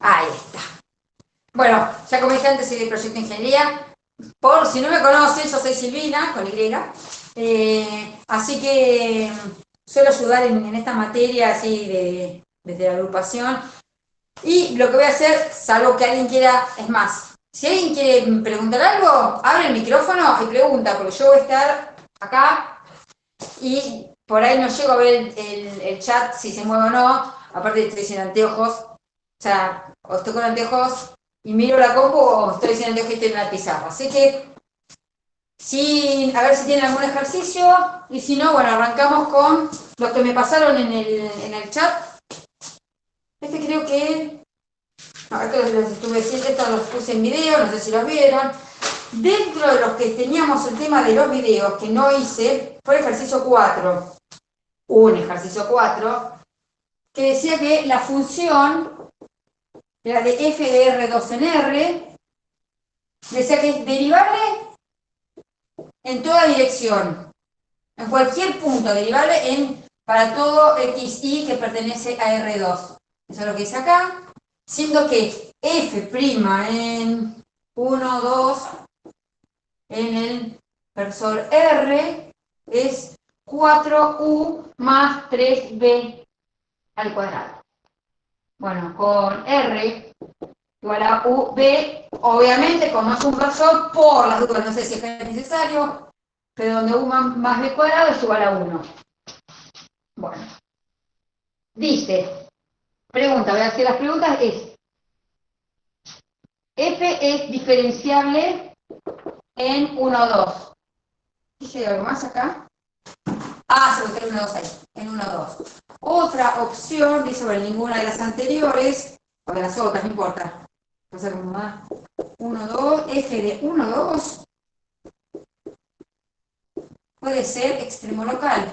Ahí está. Bueno, ya como dije antes, soy de Proyecto Ingeniería. Por si no me conocen, yo soy Silvina, con Y. Así que suelo ayudar en esta materia, así, desde la agrupación. Y lo que voy a hacer, salvo que alguien quiera, es más, si alguien quiere preguntar algo, abre el micrófono y pregunta, porque yo voy a estar acá y por ahí no llego a ver el chat si se mueve o no. Aparte estoy sin anteojos, o sea, o estoy con anteojos y miro la compu o estoy sin anteojos y estoy en la pizarra. Así que, sí, a ver si tienen algún ejercicio y si no, bueno, arrancamos con los que me pasaron en el chat. Este creo que... No, estos los estuve diciendo, estos los puse en video, no sé si los vieron. Dentro de los que teníamos el tema de los videos que no hice, fue el ejercicio 4. Un ejercicio 4, que decía que la función era de f de R2 en R, decía que es derivable en toda dirección, en cualquier punto, derivable para todo xy que pertenece a R2. Eso es lo que dice acá, siendo que f' en 1, 2, en el versor R es 4u más 3b al cuadrado. Bueno, con R igual a UB, obviamente, como es un versor, por las dudas, no sé si es necesario, pero donde U más B cuadrado es igual a 1. Bueno, dice, pregunta, voy a hacer las preguntas, F es diferenciable en 1, 2. ¿Dice algo más acá? Ah, se busca 1, 2 ahí, en 1, 2. Otra opción, dice, bueno, ninguna de las anteriores, o de las otras, no importa. O sea, como más 1, 2, F de 1, 2 puede ser extremo local.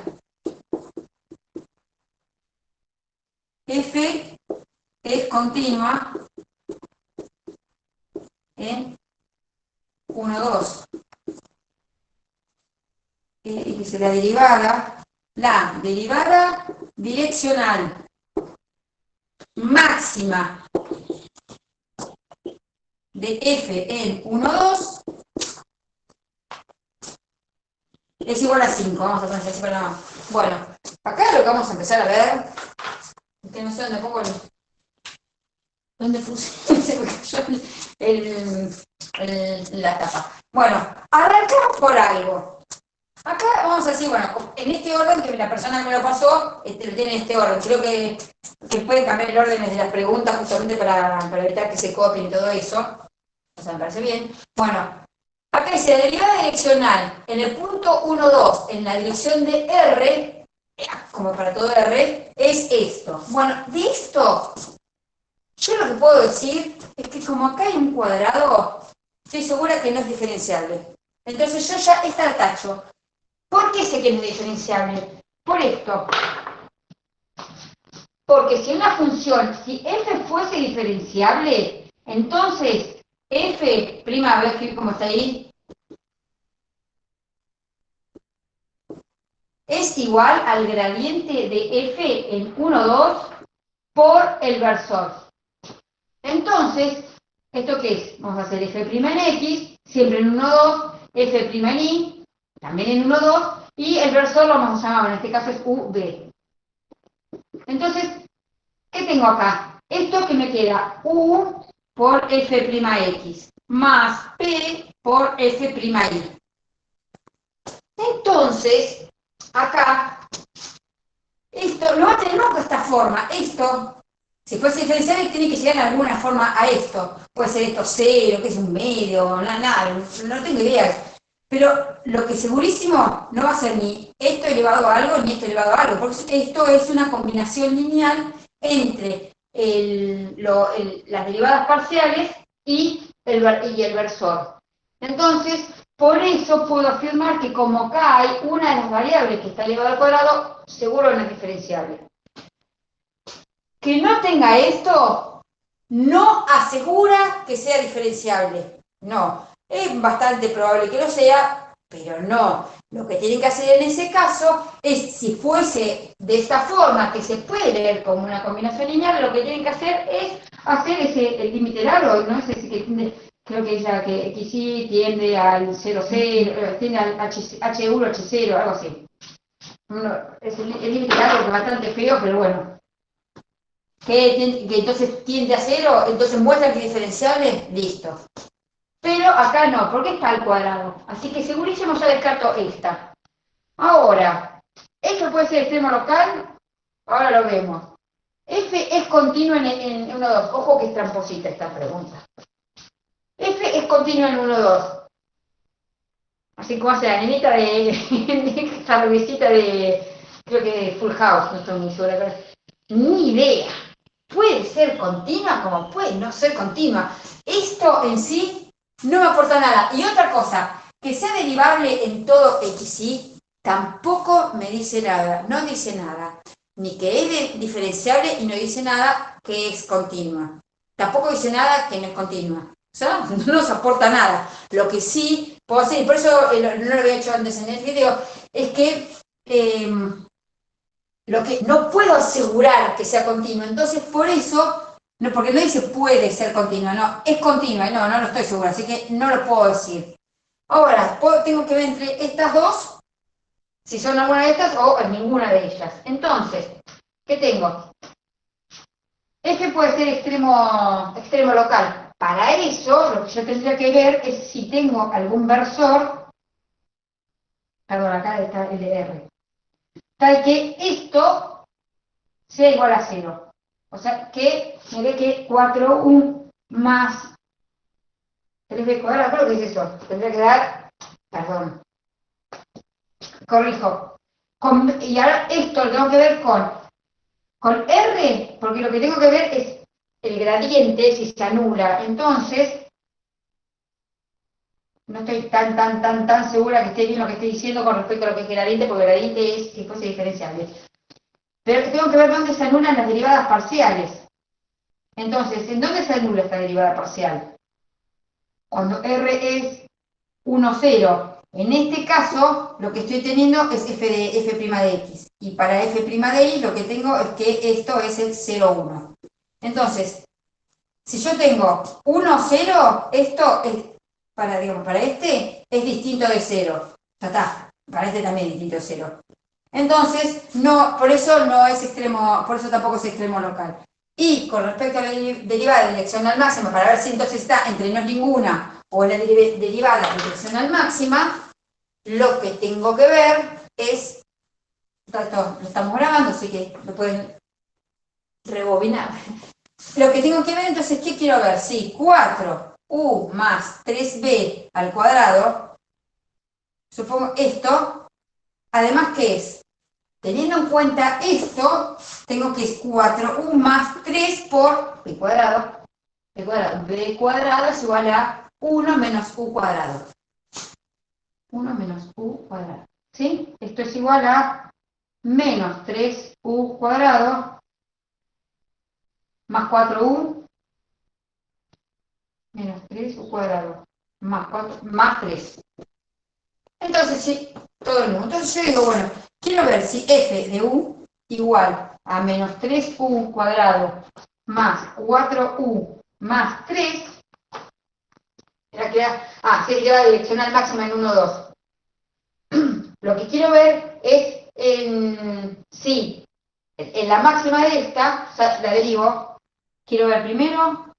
F es continua en 1, 2. Y que se la derivada direccional máxima de F en 1, 2 es igual a 5. Vamos a poner así para nada. Bueno, acá lo que vamos a empezar a ver, que no sé dónde pongo ¿dónde puse? Se me cayó la tapa. Bueno, arrancamos por algo. Acá vamos a decir, bueno, en este orden que la persona que me lo pasó, lo tiene en este orden. Creo que puede cambiar el orden de las preguntas justamente para evitar que se copien y todo eso. O sea, me parece bien. Bueno, acá dice, la derivada direccional en el punto 1, 2, en la dirección de R, como para todo R, es esto. Bueno, de esto, yo lo que puedo decir es que como acá hay un cuadrado, estoy segura que no es diferenciable. Entonces yo ya esta la tacho. ¿Por qué sé que no es diferenciable? Por esto. Porque si una función, si f fuese diferenciable, entonces f', voy a escribir como está ahí, es igual al gradiente de f en 1, 2 por el versor. Entonces, ¿esto qué es? Vamos a hacer f' en x, siempre en 1, 2, f' en y, también en 1, 2, y el versor lo vamos a llamar, en este caso es UB. Entonces, ¿qué tengo acá? Esto que me queda U por f'x más P por f'y. Entonces, acá, esto lo va a tener de esta forma. Esto, si fuese diferencial, tiene que llegar de alguna forma a esto. Puede ser esto cero, que es un medio, nada, no tengo idea. Pero lo que segurísimo no va a ser ni esto elevado a algo, ni esto elevado a algo, porque esto es una combinación lineal entre las derivadas parciales y el versor. Entonces, por eso puedo afirmar que como acá hay una de las variables que está elevada al cuadrado, seguro no es diferenciable. Que no tenga esto no asegura que sea diferenciable. No. Es bastante probable que lo sea, pero no. Lo que tienen que hacer en ese caso es, si fuese de esta forma, que se puede leer como una combinación lineal, lo que tienen que hacer es hacer el límite largo, ¿no? Ese que tiende, creo que ya que XY tiende al 0, 0, tiende al H1, H0, algo así. Es el límite largo que es bastante feo, pero bueno. Que entonces tiende a 0, entonces muestra que es diferenciable, listo. Pero acá no, porque está al cuadrado. Así que segurísimo ya descarto esta. Ahora, ¿esto puede ser extremo local? Ahora lo vemos. F es continuo en 1, 2. Ojo que es tramposita esta pregunta. F es continuo en 1, 2. Así como hace la nenita de esta revisita de, creo que de Full House, no estoy muy segura. Ni idea. Puede ser continua como puede no ser continua. Esto en sí no me aporta nada. Y otra cosa, que sea derivable en todo XY, tampoco me dice nada, no dice nada. Ni que es diferenciable y no dice nada que es continua. Tampoco dice nada que no es continua. O sea, no nos aporta nada. Lo que sí puedo hacer, y por eso no lo había hecho antes en el video, es que lo que no puedo asegurar que sea continua. Entonces, por eso, no, porque no dice puede ser continua, no, es continua, no lo estoy segura, así que no lo puedo decir. Ahora, tengo que ver entre estas dos, si son alguna de estas o en ninguna de ellas. Entonces, ¿qué tengo? F puede ser extremo local. Para eso, lo que yo tendría que ver es si tengo algún versor, perdón, acá está el de R, tal que esto sea igual a 0. O sea, que me ve que 4u más 3b cuadrado, creo que es eso. Tendría que dar, perdón, corrijo. Y ahora esto lo tengo que ver con R, porque lo que tengo que ver es el gradiente, si se anula. Entonces, no estoy tan segura que esté bien lo que estoy diciendo con respecto a lo que es gradiente, porque gradiente es si fuese diferenciable. Pero tengo que ver dónde se anulan las derivadas parciales. Entonces, ¿en dónde se anula esta derivada parcial? Cuando R es 1, 0. En este caso, lo que estoy teniendo es f de x. Y para f' de y lo que tengo es que esto es el 0, 1. Entonces, si yo tengo 1, 0, esto es, para este, es distinto de 0. Ya está. Para este también es distinto de 0. Entonces, no, por eso no es extremo, por eso tampoco es extremo local. Y con respecto a la derivada de direccional máxima, para ver si entonces está entre no ninguna o la derivada de direccional máxima, lo que tengo que ver es, esto lo estamos grabando, así que lo pueden rebobinar. Lo que tengo que ver entonces, ¿qué quiero ver? Si 4u más 3b al cuadrado, supongo esto, además, ¿qué es? Teniendo en cuenta esto, tengo que es 4u más 3 por b cuadrado. B cuadrado es igual a 1 menos u cuadrado. 1 menos u cuadrado. ¿Sí? Esto es igual a menos 3u cuadrado más 4u menos 3u cuadrado más 4, más 3. Entonces, sí, todo el mundo. Entonces yo digo, bueno, quiero ver si f de u igual a menos 3u cuadrado más 4u más 3, sería la direccional máxima en 1, 2. Lo que quiero ver es si en la máxima de esta, o sea, la derivo, quiero ver primero,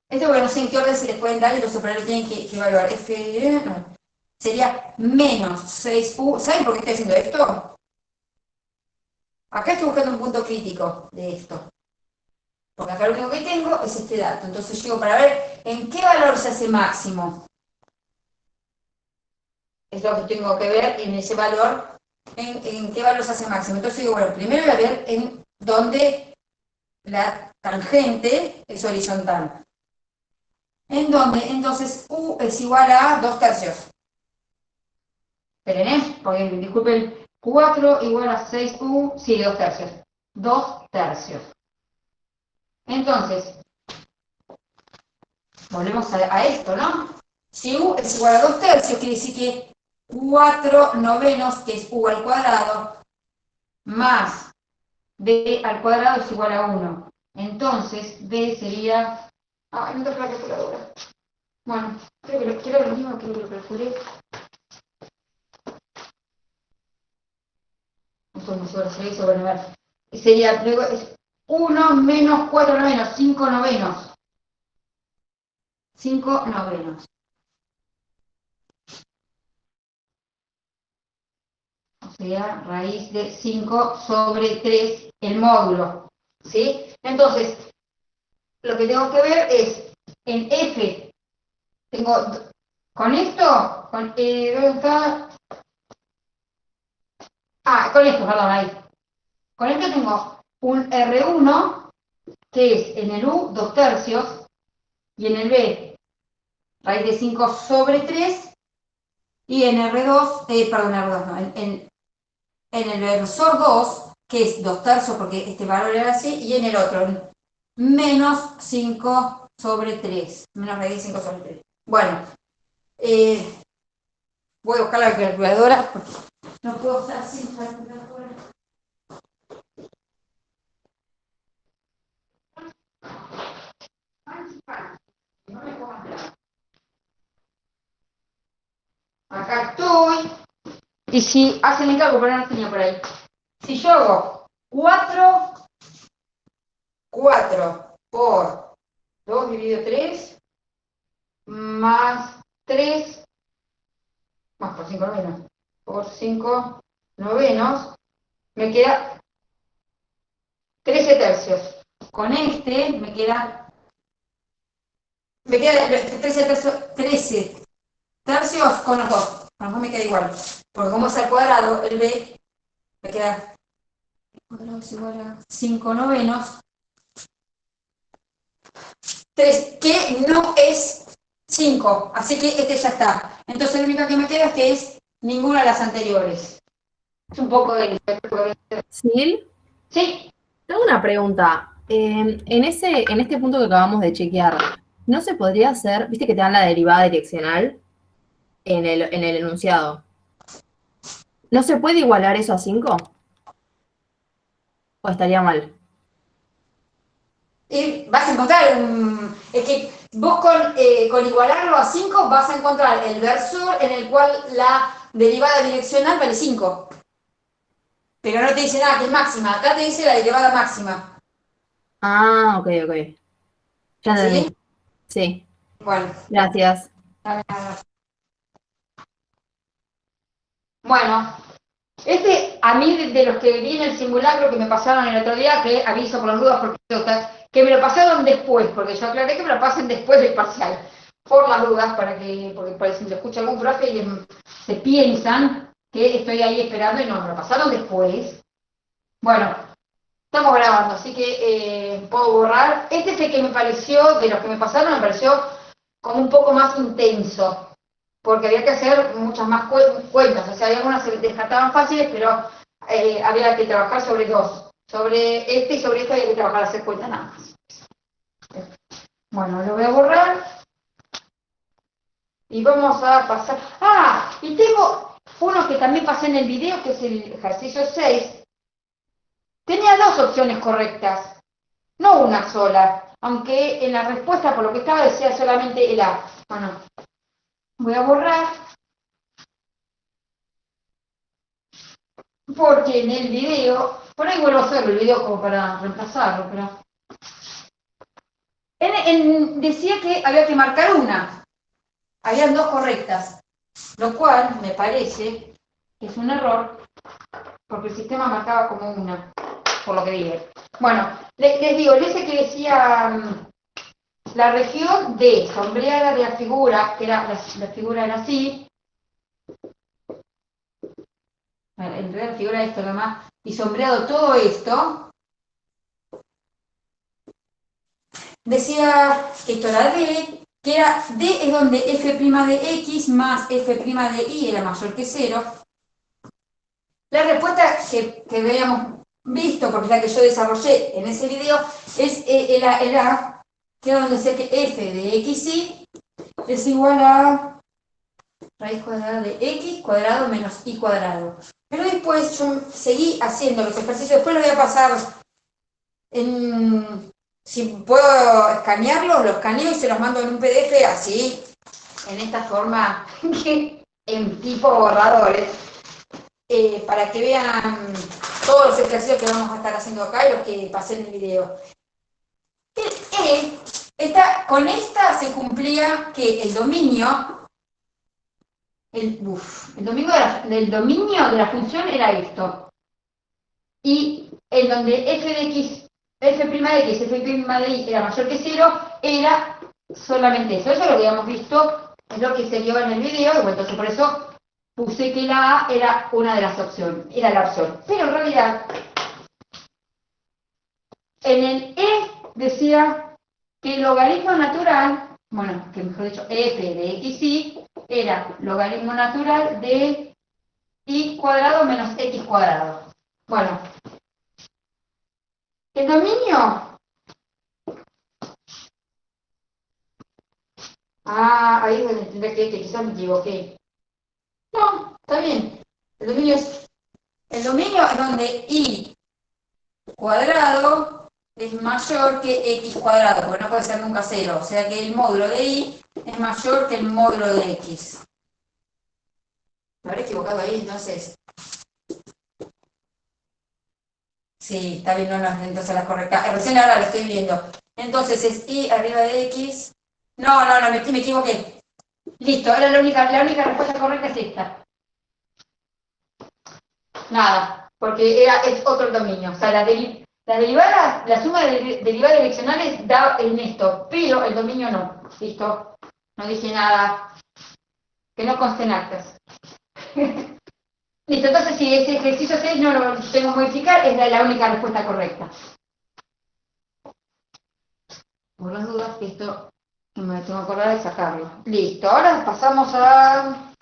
bueno, no sé en qué orden se les pueden dar y los operadores tienen que evaluar. Sería menos 6u. ¿Saben por qué estoy haciendo esto? Acá estoy buscando un punto crítico de esto. Porque acá lo único que tengo es este dato. Entonces llego para ver en qué valor se hace máximo. Es lo que tengo que ver en ese valor, en qué valor se hace máximo. Entonces digo, bueno, primero voy a ver en dónde la tangente es horizontal. En donde entonces u es igual a 2 tercios. Esperen, porque disculpen, 4 igual a 6u, sí, 2 tercios. 2 tercios. Entonces, volvemos a esto, ¿no? Si u es igual a 2 tercios, quiere decir que 4 novenos, que es u al cuadrado, más b al cuadrado es igual a 1. Entonces, b sería... Ay, no tengo la calculadora. Bueno, quiero lo mismo que lo calculé. Entonces, sobre 6 sobre 9. Sería, luego, es 1 menos 4 novenos, 5 novenos. 5 novenos. O sea, raíz de 5 sobre 3 el módulo. ¿Sí? Entonces, lo que tengo que ver es, en F, tengo, con esto, ¿dónde está? Con esto, perdón, ahí. Con esto tengo un R1, que es en el U 2 tercios, y en el B, raíz de 5 sobre 3, y en R2, perdón, R2 no, en el versor 2, que es 2 tercios, porque este valor era así, y en el otro, menos 5 sobre 3, menos raíz de 5 sobre 3. Bueno, voy a buscar la calculadora, porque no puedo estar sin calculadora. No me pongan nada. Acá estoy. Y si hacen el cálculo, pero no tenía por ahí. Si yo hago 4 por 2 dividido 3, más 3, más por 5 novenos, por 5 novenos, me queda 13 tercios. Con este me queda 13 tercios con los dos. A lo mejor me queda igual. Porque como es al cuadrado, el B me queda cuadrado es igual a 5 novenos. 3, que no es 5. Así que este ya está. Entonces lo único que me queda es que es ninguna de las anteriores. Es un poco de... ¿Sil? Sí. Tengo una pregunta. En este punto que acabamos de chequear, ¿no se podría hacer, viste que te dan la derivada direccional en el enunciado? ¿No se puede igualar eso a 5? ¿O estaría mal? Y vas a encontrar es que vos con igualarlo a 5 vas a encontrar el versor en el cual la derivada direccional vale 5. Pero no te dice nada que es máxima. Acá te dice la derivada máxima. Ah, ok, ok. Ya ¿Sí? entendí. Sí, Bueno. gracias. Bueno, este, a mí de los que vi en el simulacro que me pasaron el otro día, que aviso por las dudas, porque que me lo pasaron después, porque yo aclaré que me lo pasen después del parcial, por las dudas, porque por si lo escucha algún profe y se piensan que estoy ahí esperando y no, me lo pasaron después. Bueno, estamos grabando, así que puedo borrar. Este es el que me pareció, de los que me pasaron, me pareció como un poco más intenso, porque había que hacer muchas más cuentas, o sea, hay algunas que se descartaban fáciles, pero había que trabajar sobre dos. Sobre este y sobre este había que trabajar hacer cuentas nada más. Bueno, lo voy a borrar. Y vamos a pasar... Y tengo uno que también pasé en el video, que es el ejercicio 6. Tenía dos opciones correctas, no una sola, aunque en la respuesta por lo que estaba decía solamente el A. Bueno, voy a borrar, porque en el video, por ahí vuelvo a hacer el video como para reemplazarlo, pero... decía que había que marcar una, habían dos correctas, lo cual me parece que es un error, porque el sistema marcaba como una, por lo que dije. Bueno, les digo, ese que decía la región de sombreada de la figura, que era la figura era así, en realidad la figura esto nomás, y sombreado todo esto, decía que esto era D, que era D es donde f' de x más f' de y era mayor que 0. La respuesta que habíamos visto, porque es la que yo desarrollé en ese video, es el A, que es donde decía que f de xy es igual a raíz cuadrada de x cuadrado menos y cuadrado. Pero después yo seguí haciendo los ejercicios, después los voy a pasar si puedo escanearlos, los escaneo y se los mando en un PDF así, en esta forma, en tipo borradores, para que vean todos los ejercicios que vamos a estar haciendo acá y los que pasé en el video. Con esta se cumplía que el dominio, del dominio de la función era esto. Y en donde f de x, f' de x, f' de y era mayor que 0, era solamente eso. Eso es lo que habíamos visto, es lo que se vio en el video, y bueno, entonces por eso puse que la A era una de las opciones, era la opción. Pero en realidad, en el E decía que el logaritmo natural, bueno, que mejor dicho, f de xy era logaritmo natural de y cuadrado menos x cuadrado. Bueno, el dominio. Ahí es donde tendré que quizás me equivoqué. No, está bien. El dominio es donde y cuadrado es mayor que x cuadrado, porque no puede ser nunca 0. O sea que el módulo de y es mayor que el módulo de x. Me habré equivocado ahí, entonces. Sí, está bien, no, entonces la correcta. Recién ahora lo estoy viendo. Entonces es y arriba de x. No, me equivoqué. Listo, era la única respuesta correcta es esta. Nada, porque es otro dominio. O sea, la derivada, la suma de derivadas direccionales da en esto, pero el dominio no. Listo, no dije nada. Que no conste en actas. Listo, entonces si ese ejercicio 6 no lo tengo que modificar, es la única respuesta correcta. Por las dudas, esto me tengo que acordar de sacarlo. Listo, ahora pasamos a...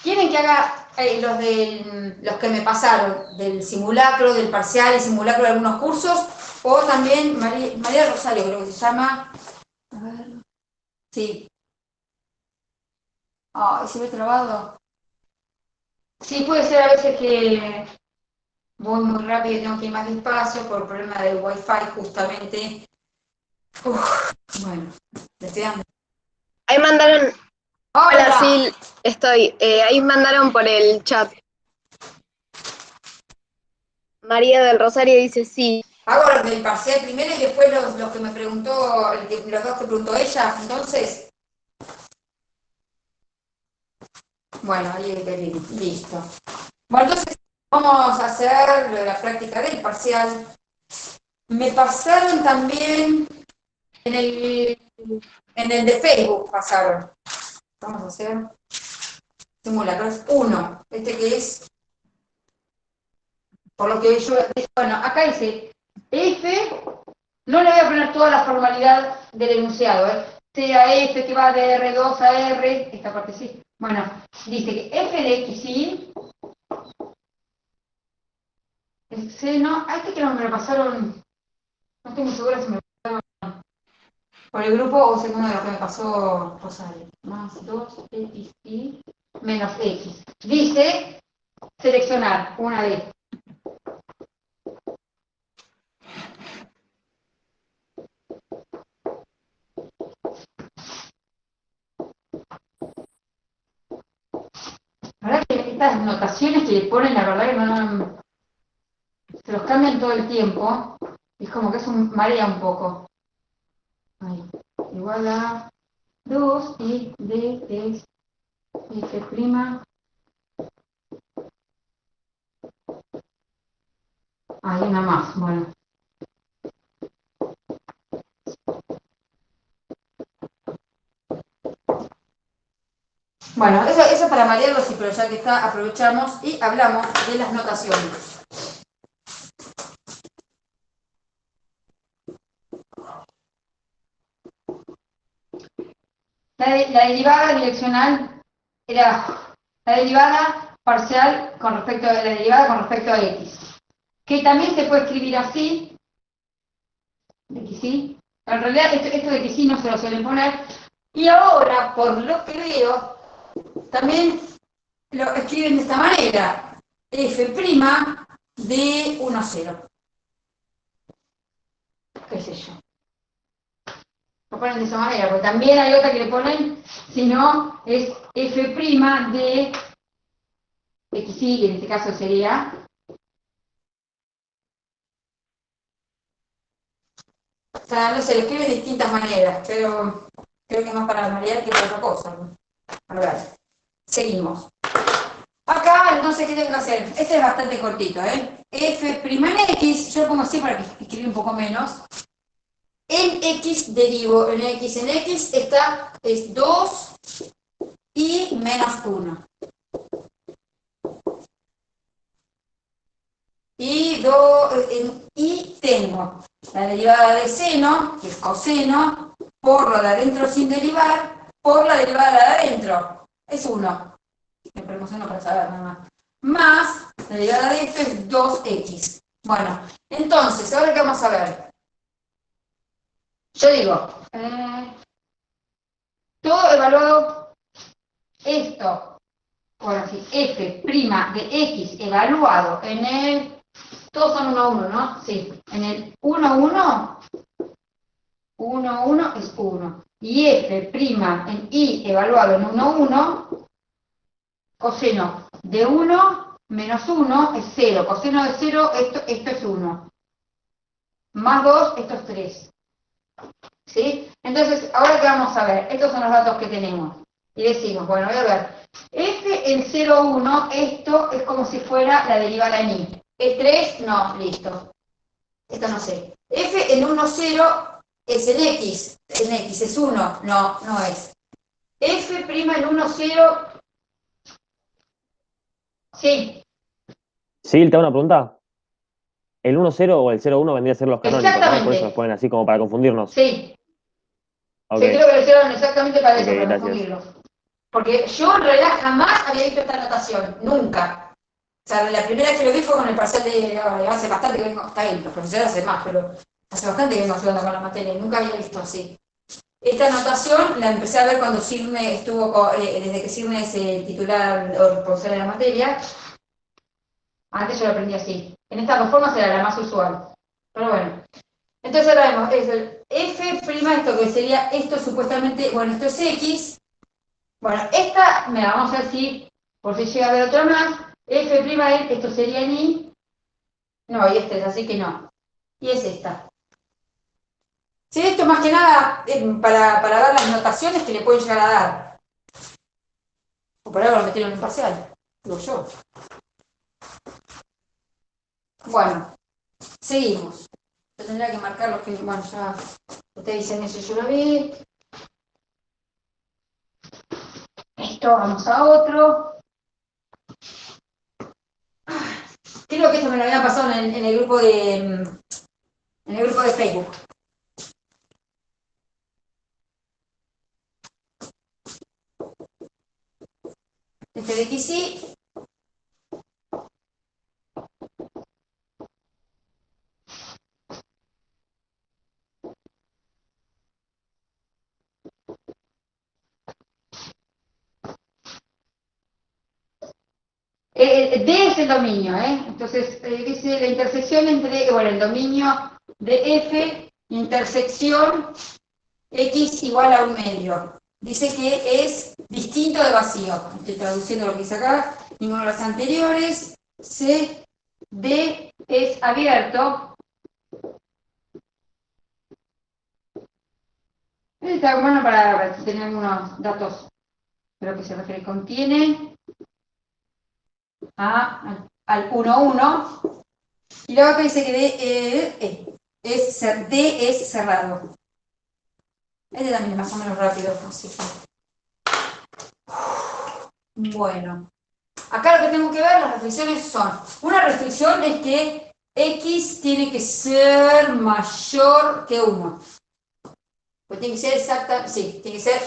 ¿Quieren que haga los que me pasaron, del simulacro, del parcial y simulacro de algunos cursos? O también María Rosario, creo que se llama. A ver. Sí. ¿Se ve trabado? Sí, puede ser a veces que voy muy rápido y tengo que ir más despacio por problema del wifi justamente. Bueno, le estoy dando. Ahí mandaron. ¡Hola! Hola, sí, estoy. Ahí mandaron por el chat. María del Rosario dice sí. Hago los del parcial primero y después los que me preguntó, los dos que preguntó ella, entonces. Bueno, ahí listo. Bueno, entonces vamos a hacer la práctica del parcial. Me pasaron también en el de Facebook, pasaron. Vamos a hacer simulacros 1, este que es, por lo que yo, bueno, acá dice F, no le voy a poner toda la formalidad del enunciado, sea F que va de R2 a R, esta parte sí. Bueno, dice que F de X y el seno, este que no me lo pasaron, no estoy muy segura si me lo pasaron por el grupo o según lo que me pasó Rosario. Más 2X y menos X. Dice seleccionar una de. La verdad que estas notaciones que le ponen, la verdad que no, se los cambian todo el tiempo. Es como que es marea un poco. Ahí. Igual a 2 y D es F'. Hay una más, bueno. Bueno, eso para marearlo sí, pero ya que está, aprovechamos y hablamos de las notaciones. La derivada direccional era la derivada parcial con respecto a la derivada con respecto a x, que también se puede escribir así, de que sí. En realidad esto de que sí no se lo suelen poner, Y ahora, por lo que veo, también lo escriben de esta manera. F' de 1, 0. ¿Qué sé yo? Lo ponen de esa manera, porque también hay otra que le ponen, si no, es F' de XY, que en este caso sería o sea, no sé, lo escribe de distintas maneras, pero creo que más para marear que para otra cosa. A ver, seguimos. Acá, entonces, ¿qué tengo que hacer? Este es bastante cortito, ¿eh? F' en X, yo lo pongo así para que escriba un poco menos. En X derivo en X. En X es 2 y menos 1. Y tengo la derivada de seno, que es coseno, por lo de adentro sin derivar, por la derivada de adentro. Es 1. Me ponemos 1 para saber nada más. Más la derivada de esto es 2x. Bueno, entonces, ahora qué vamos a ver. Yo digo, todo evaluado, esto, bueno, sí, f' de x evaluado en el, todos son 1 a 1, ¿no? Sí, en el 1 a 1, 1 a 1 es 1. Y f' en y evaluado en 1 a 1, coseno de 1 menos 1 es 0. Coseno de 0, esto es 1. Más 2, esto es 3. ¿Sí? Entonces, ahora que vamos a ver, estos son los datos que tenemos. Y decimos, bueno, voy a ver, f en 0, 1, esto es como si fuera la derivada en y. ¿Es 3? No, listo. Esto no sé. F en 1, 0 es en x. En x es 1. No, no es. F' en 1, 0. Sí. Sí, te hago una pregunta. El 1-0 o el 0-1 vendría a ser los canónicos, ¿no? Por Exactamente. eso los ponen así como para confundirnos. Sí. Ok, Sí, creo que lo hicieron exactamente para eso, ok, para gracias. confundirlos. Porque yo en realidad jamás había visto esta notación, nunca. O sea, la primera vez que lo vi fue con el parcial de, hace bastante que vengo, está bien, los profesores hacen más, pero hace bastante que vengo ayudando con la materia y nunca había visto así. Esta notación la empecé a ver cuando Cirne estuvo, desde que Cirne es el titular o profesor de la materia. Antes yo lo aprendí así. En estas dos formas era la más usual. Pero bueno. Entonces ahora vemos, es el f', esto que sería, esto supuestamente, bueno, esto es x. Bueno, esta, me la vamos a decir, por si llega a ver otra más, f', esto sería en y. No, y este es así que no. Y es esta. Sí, esto más que nada para dar las notaciones que le pueden llegar a dar. O por algo lo metieron en un parcial, digo yo. Bueno, seguimos. Yo tendría que marcar los que, bueno, ya ustedes dicen eso, yo lo vi. Esto, vamos a otro. Creo que esto me lo había pasado en el grupo de Facebook. Este de aquí sí. D es el dominio, ¿eh? Entonces, dice la intersección entre, bueno, el dominio de F, intersección X igual a 1 medio. Dice que es distinto de vacío. Estoy traduciendo lo que dice acá. Ninguno de los anteriores. C, D es abierto. Está bueno para tener algunos datos de lo que se refiere. Contiene al 1, 1. Y luego que dice que D es cerrado. Este también es más o menos rápido. Así que. Bueno. Acá lo que tengo que ver, las restricciones son. Una restricción es que X tiene que ser mayor que 1. Pues tiene que ser exacta, sí, tiene que ser,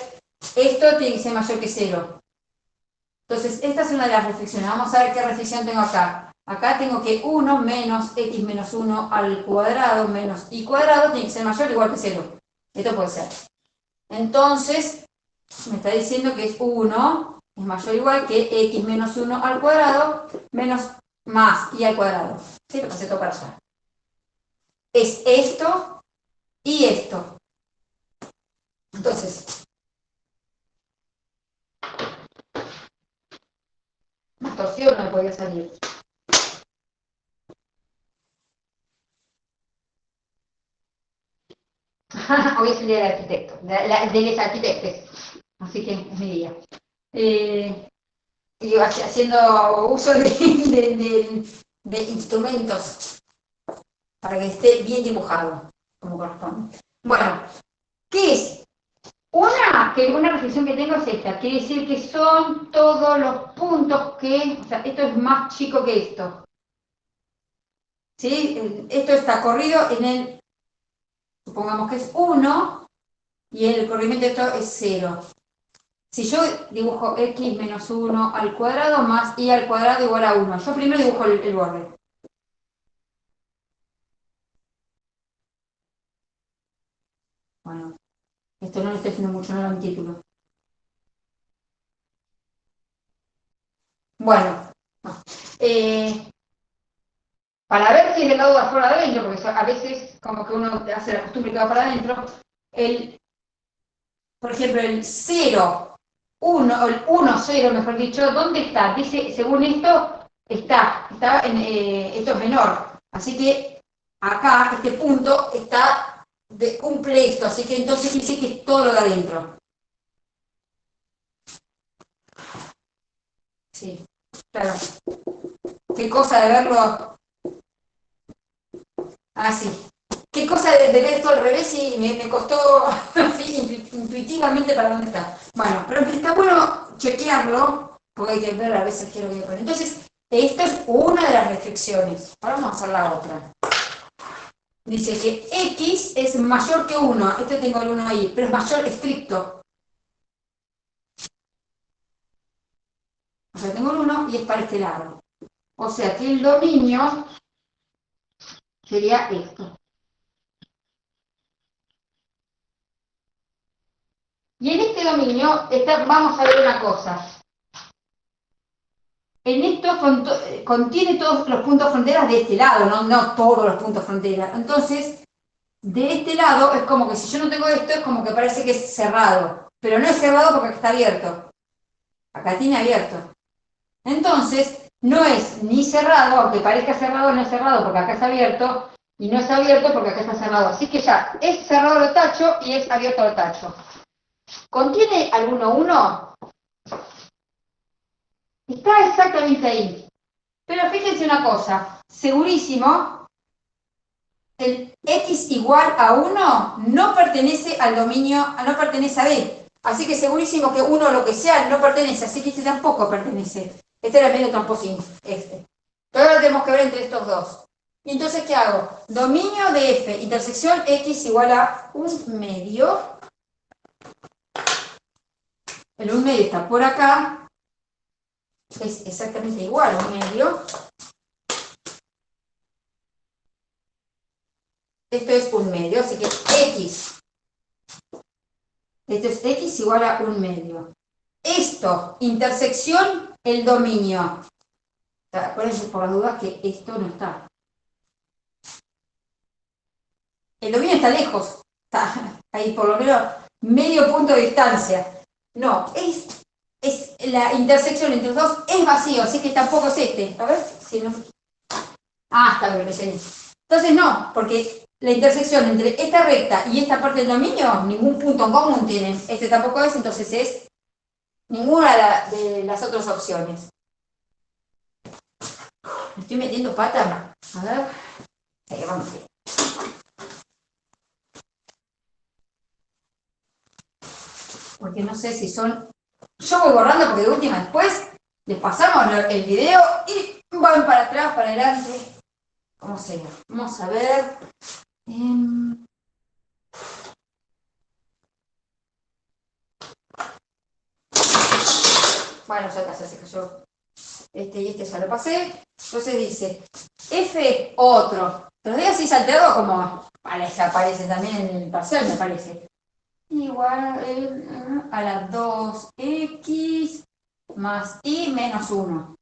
esto tiene que ser mayor que 0. Entonces, esta es una de las restricciones. Vamos a ver qué restricción tengo acá. Acá tengo que 1 menos x menos 1 al cuadrado menos y cuadrado tiene que ser mayor o igual que 0. Esto puede ser. Entonces, me está diciendo que es 1 es mayor o igual que x menos 1 al cuadrado menos más y al cuadrado. ¿Sí? Lo pasé todo para allá. Es esto y esto. Entonces, más torsión no me podía salir. Hoy es el día del arquitecto, de los arquitectos, así que es mi día. Y haciendo uso de instrumentos para que esté bien dibujado, como corresponde. Bueno, ¿qué es? Una reflexión que tengo es esta, quiere decir que son todos los puntos que, o sea, esto es más chico que esto. ¿Sí? Esto está corrido en el, supongamos que es 1, y el corrimiento de esto es 0. Si yo dibujo x menos 1 al cuadrado más y al cuadrado igual a 1, yo primero dibujo el borde. Bueno, esto no lo estoy haciendo mucho, no era mi título. Bueno, para ver si es del lado de afuera de adentro, porque a veces como que uno hace la costumbre que va para adentro, por ejemplo, el 0, 1, o el 1, 0, mejor dicho, ¿dónde está? Dice, según esto, está en, esto es menor. Así que acá, este punto, cumple esto, así que entonces dice que es todo lo de adentro. Sí, claro. Qué cosa de verlo así. Qué cosa de ver esto al revés y me costó así, intuitivamente para dónde está. Bueno, pero está bueno chequearlo, porque hay que ver a veces qué es lo que voy a poner. Entonces, esta es una de las restricciones. Ahora vamos a hacer la otra. Dice que x es mayor que 1. Tengo el 1 ahí, pero es mayor estricto. O sea, tengo el 1 y es para este lado. O sea, que el dominio sería esto. Y en este dominio vamos a ver una cosa. En esto contiene todos los puntos fronteras de este lado, no todos los puntos fronteras. Entonces, de este lado es como que si yo no tengo esto, es como que parece que es cerrado. Pero no es cerrado porque acá está abierto. Acá tiene abierto. Entonces, no es ni cerrado, aunque parezca cerrado, no es cerrado porque acá está abierto, y no es abierto porque acá está cerrado. Así que ya, es cerrado lo tacho y es abierto lo tacho. ¿Contiene alguno 1? Está exactamente ahí. Pero fíjense una cosa, segurísimo, el x igual a 1 no pertenece al dominio, no pertenece a B. Así que segurísimo que 1 lo que sea no pertenece, así que este tampoco pertenece. Este era medio tramposín, este. Pero ahora tenemos que ver entre estos dos. Y entonces, ¿qué hago? Dominio de f, intersección x igual a 1/2. El 1/2 está por acá. Es exactamente igual a 1/2. Esto es 1/2, así que x. Esto es x igual a 1/2. Esto, intersección, el dominio. Acuérdense por las dudas que esto no está. El dominio está lejos. Está ahí por lo menos medio punto de distancia. No, es la intersección entre los dos es vacío, así que tampoco es este. A ver si no. Ah, está bien, entonces no, porque la intersección entre esta recta y esta parte del dominio, ningún punto en común tienen. Este tampoco es, entonces es ninguna de las otras opciones. ¿Me estoy metiendo pata? A ver. Ahí vamos. Porque no sé si son... Yo voy borrando porque de última después les pasamos el video y van para atrás, para adelante. ¿Cómo sea? Vamos a ver. Bueno, ya casi se cayó. Este y este ya lo pasé. Entonces dice, F otro. Pero digo así salteado como aparece también en el parcial, me parece. igual a la 2x más y menos 1.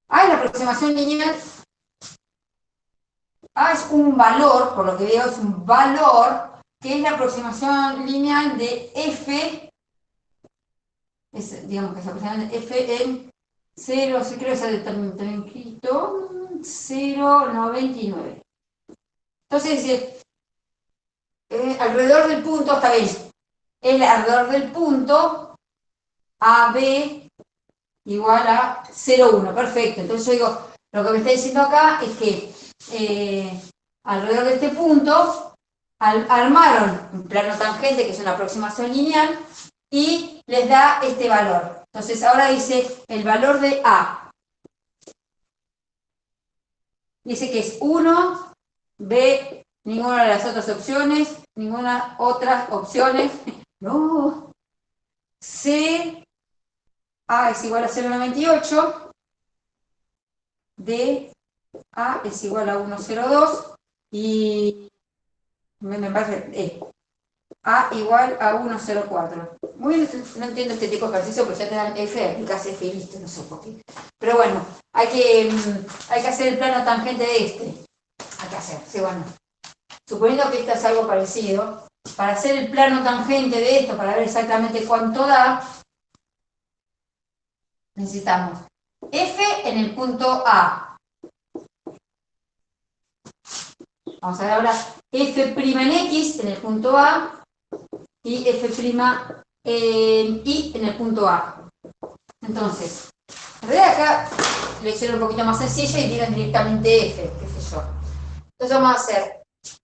A es la aproximación lineal. A es un valor, por lo que veo es un valor, que es la aproximación lineal de f, digamos que es la aproximación de f en 0, si creo que es el término escrito, 0,99. Entonces, alrededor del punto, está bien, es alrededor del punto AB igual a 0,1, perfecto. Entonces yo digo, lo que me está diciendo acá es que alrededor de este punto armaron un plano tangente, que es una aproximación lineal, y les da este valor. Entonces ahora dice el valor de A. Dice que es 1, B, ninguna de las otras opciones, ninguna otras opciones, no, C, A es igual a 0,98, D, A es igual a 1,02 y me parece A igual a 1,04. Muy bien, no entiendo este tipo de ejercicio, pero ya te dan F, aplicás F y listo, no sé por qué. Pero bueno, hay que hacer el plano tangente de este. Hay que hacer, sí, bueno. Suponiendo que esto es algo parecido, para hacer el plano tangente de esto, para ver exactamente cuánto da, necesitamos F en el punto A. Vamos a ver ahora F' en X en el punto A y F' en Y en el punto A. Entonces, en realidad acá lo hicieron un poquito más sencillo y dieron directamente F, qué sé yo. Entonces vamos a hacer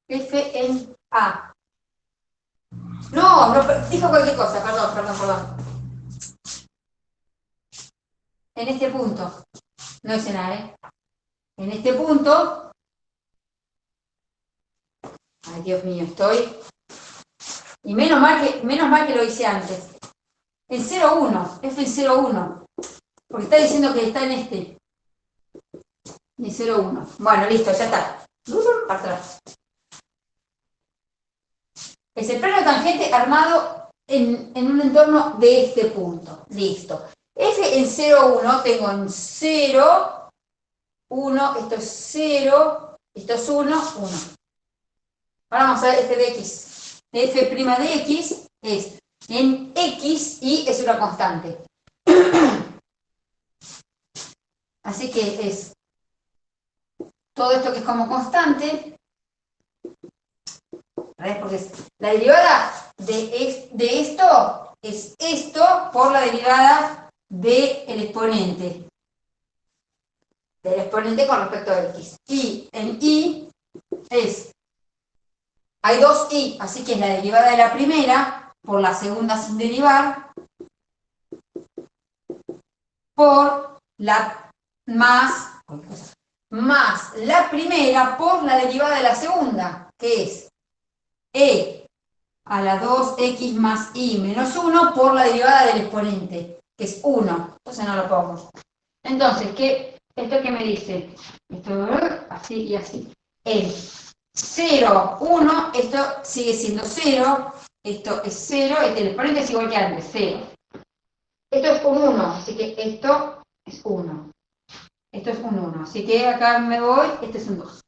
F en A. No, dijo cualquier cosa, perdón. En este punto, no dice nada, ¿eh? En este punto, ay Dios mío, estoy, y menos mal que lo hice antes. En 0,1, F en 0,1, porque está diciendo que está en este. En 0,1. Bueno, listo, ya está. Para atrás. Es el plano tangente armado en un entorno de este punto. Listo. F en 0,1 tengo en 0, 1, esto es 0, esto es 1, 1. Ahora vamos a ver F de X. F' de X es en X y es una constante. Así que es todo esto que es como constante, ¿ves? Porque la derivada de esto es esto por la derivada del exponente. Del exponente con respecto a X. Y en Y hay dos Y, así que es la derivada de la primera por la segunda sin derivar por la más la primera por la derivada de la segunda, que es E a la 2x más y menos 1 por la derivada del exponente, que es 1. Entonces no lo pongo. Entonces, ¿esto qué me dice? Esto así y así. Es 0, 1, esto sigue siendo 0, esto es 0, el exponente es igual que antes, 0. Esto es un 1, así que esto es 1. Esto es un 1, así que acá me voy, este es un 2.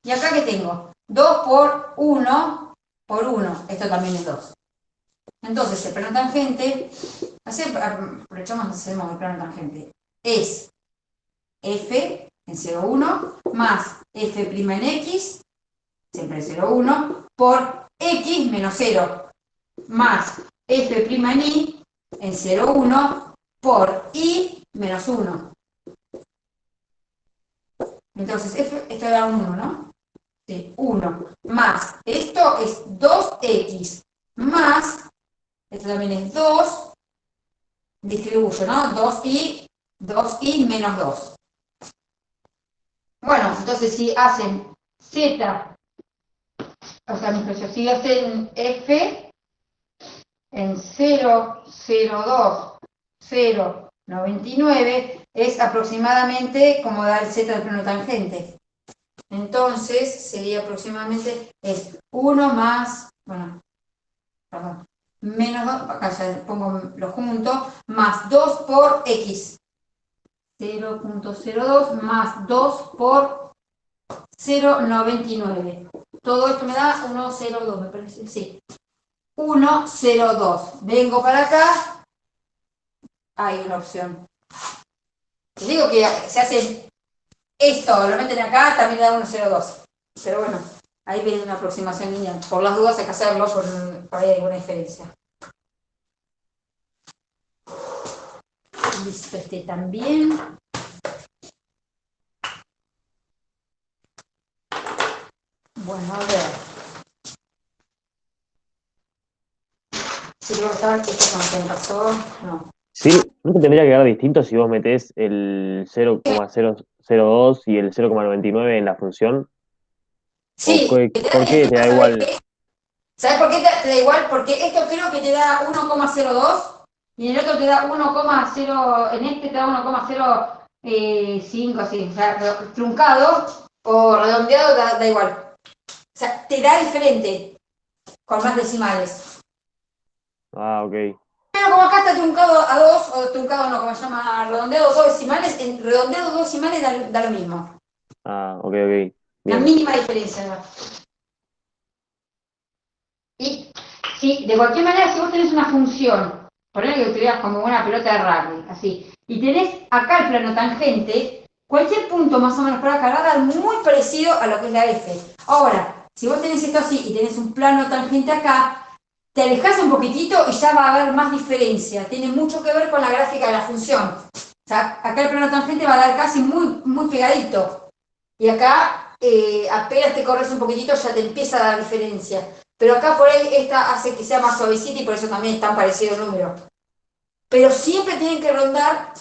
¿Y acá qué tengo? 2 por 1 por 1, esto también es 2. Entonces, el plano tangente, aprovechamos, hacemos el plano tangente, es F en 0,1 más F' en X, siempre 0,1, por X menos 0, más F' en Y en 0,1 por Y menos 1. Entonces, esto era un 1, ¿no? Sí, 1 más, esto es 2x más, esto también es 2, distribuyo, ¿no? 2y menos 2. Bueno, entonces si hacen z, o sea, mi expresión, si hacen f en 0, 0,2, 0,99, es aproximadamente como da el z del plano tangente. En Entonces sería aproximadamente es 1 más, bueno, perdón, menos 2, acá ya pongo lo junto, más 2 por x. 0.02 más 2 por 0.99. Todo esto me da 1.02, me parece, sí. 1.02. Vengo para acá, hay una opción. Les digo que se hace esto, lo meten acá, también da 1.02. Pero bueno, ahí viene una aproximación lineal. Por las dudas hay que hacerlo, por ahí hay alguna diferencia. Listo, este también. Bueno, a ver. Si luego estaba que esto con pasó, no. Sí, ¿no te tendría que quedar distinto si vos metés el 0,002 y el 0,99 en la función? ¿O Sí, por qué te da igual? ¿sabes por qué te da igual? Porque esto creo que te da 1,02 y en el otro te da 1,0, en este te da 1,05, así, o sea, pero truncado o redondeado da igual. O sea, te da diferente con más decimales. Ah, ok. Pero como acá está truncado a 2, o truncado no, como se llama, redondeado 2 decimales, en redondeado 2 decimales da lo mismo. Ah, ok, ok. La Bien. mínima diferencia da. Y sí, de cualquier manera, si vos tenés una función, ponele que tuvieras como una pelota de rugby, así, y tenés acá el plano tangente, cualquier punto más o menos por acá va a dar muy parecido a lo que es la F. Ahora, si vos tenés esto así y tenés un plano tangente acá, te alejás un poquitito y ya va a haber más diferencia. Tiene mucho que ver con la gráfica de la función. O sea, acá el plano tangente va a dar casi muy pegadito. Y acá, apenas te corres un poquitito, ya te empieza a dar diferencia. Pero acá por ahí esta hace que sea más suavecita y por eso también es tan parecido el número. Pero siempre tienen que rondar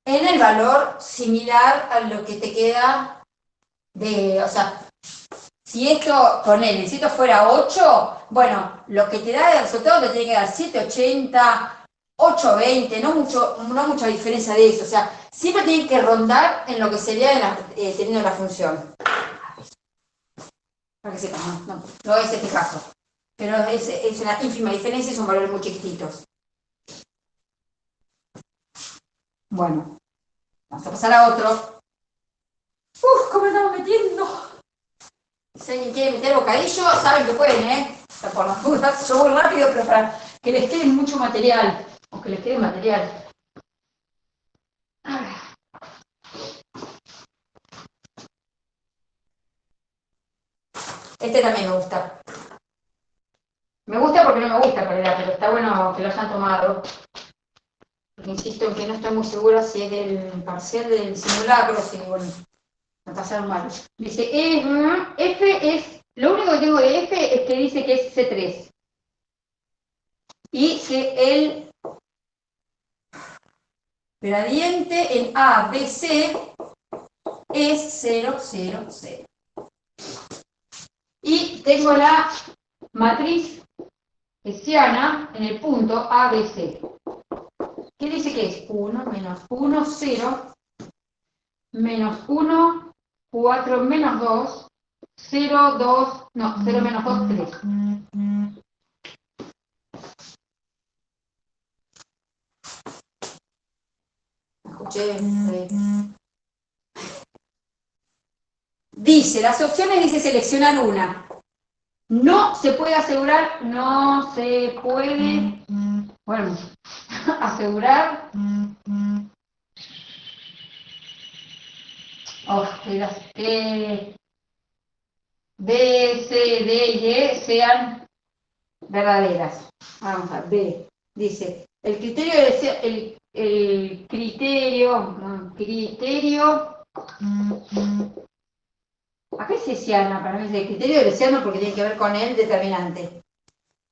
en el valor similar a lo que te queda de, o sea, si esto, ponele, si esto fuera 8, bueno, lo que te da de resultado te tiene que dar 780, 820, no mucha diferencia de eso. O sea, siempre tienen que rondar en lo que sería teniendo la función. Para que sepan, no es este caso. Pero es una ínfima diferencia y son valores muy chiquititos. Bueno, vamos a pasar a otro. ¿Cómo estamos metiendo? Si alguien quiere meter bocadillo, saben que pueden, ¿eh? O sea, por las dudas, yo voy rápido, pero para que les quede mucho material. O que les quede material. A ver. Este también me gusta. Me gusta porque no me gusta en realidad, pero está bueno que lo hayan tomado. Porque insisto en que no estoy muy segura si es del parcial del simulacro, si, bueno, me pasaron mal. Dice, F es, lo único que tengo de F es que dice que es C3. Y que el gradiente en A, B, C es 0, 0, 0. Y tengo la matriz hessiana en el punto A, B, C. ¿Qué dice que es? 1 menos 1, 0, menos 1, 4 menos 2, 0, 2, no, 0 menos 2, 3. Escuché. Dice, las opciones dice seleccionar una. No se puede asegurar, no se puede, bueno, asegurar. Que B, C, D y E sean verdaderas. Vamos a ver, B. Dice, el criterio, acá es hessiano, para mí es el criterio de hessiano porque tiene que ver con el determinante.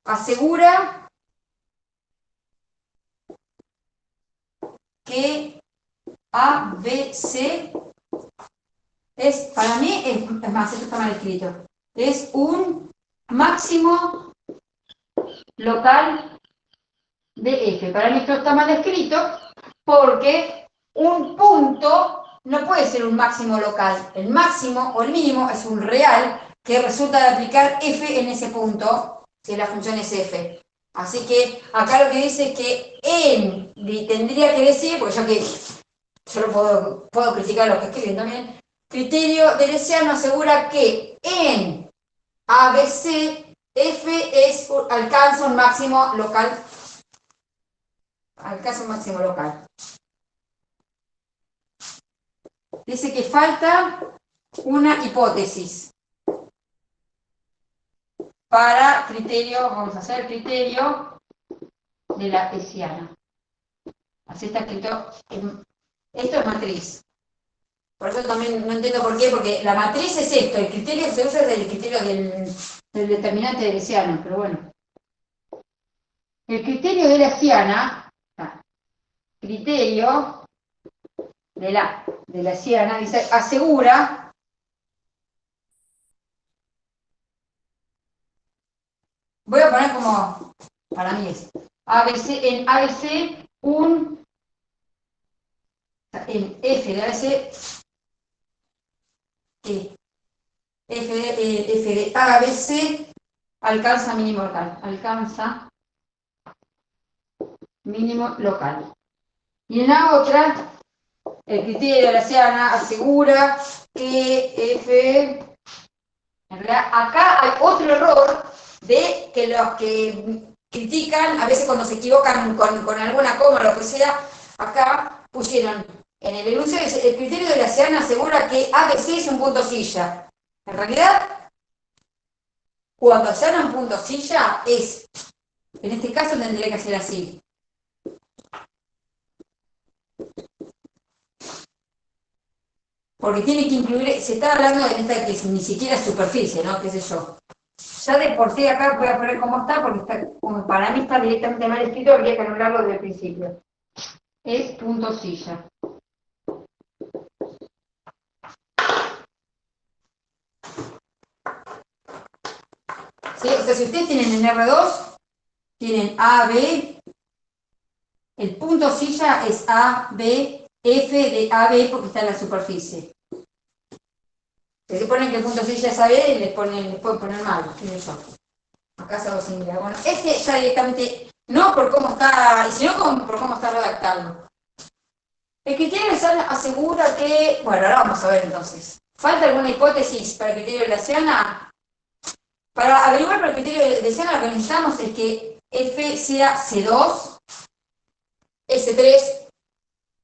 Asegura que A, B, C es, para mí, es más, esto está mal escrito, es un máximo local de F. Para mí esto está mal escrito porque un punto no puede ser un máximo local. El máximo o el mínimo es un real que resulta de aplicar f en ese punto, si la función es f. Así que acá lo que dice es que en, tendría que decir, porque yo lo puedo criticar lo que escriben también, criterio de Leciano asegura que en ABC f alcanza un máximo local. Alcanza un máximo local. Dice que falta una hipótesis para criterio, vamos a hacer criterio de la hessiana. Así está escrito. Esto es matriz. Por eso también no entiendo por qué, porque la matriz es esto, el criterio se usa del criterio del determinante de Leciano, pero bueno. El criterio de la hessiana, criterio de la hessiana, dice, asegura voy a poner como, para mí es, en ABC en F de ABC, F de ABC alcanza mínimo local, Y en la otra, el criterio de la Leciana asegura que F, en realidad acá hay otro error de que los que critican, a veces cuando se equivocan con alguna coma o lo que sea, acá pusieron en el enunciado, el criterio de la Leciana asegura que ABC es un punto silla. En realidad, cuando se un punto silla, en este caso tendría que ser así. Porque tiene que incluir, se está hablando de esta que ni siquiera es superficie, ¿no? ¿Qué sé yo? Ya de por sí acá voy a poner cómo está, porque está, como para mí está directamente mal escrito, habría que anularlo desde el principio. Es punto silla. ¿Sí? O sea, si ustedes tienen en R2, tienen A, B, el punto silla es A, B, F de A, B porque está en la superficie. Si se ponen que el punto silla es A, B, les pueden poner mal, qué sé yo. Acá se hago similar. Bueno, este ya directamente, no por cómo está, sino por cómo está redactado. El criterio de Leciana asegura que, bueno, ahora vamos a ver entonces. ¿Falta alguna hipótesis para el criterio de Leciana? Para averiguar para el criterio de Leciana lo que necesitamos es que F sea C2, S3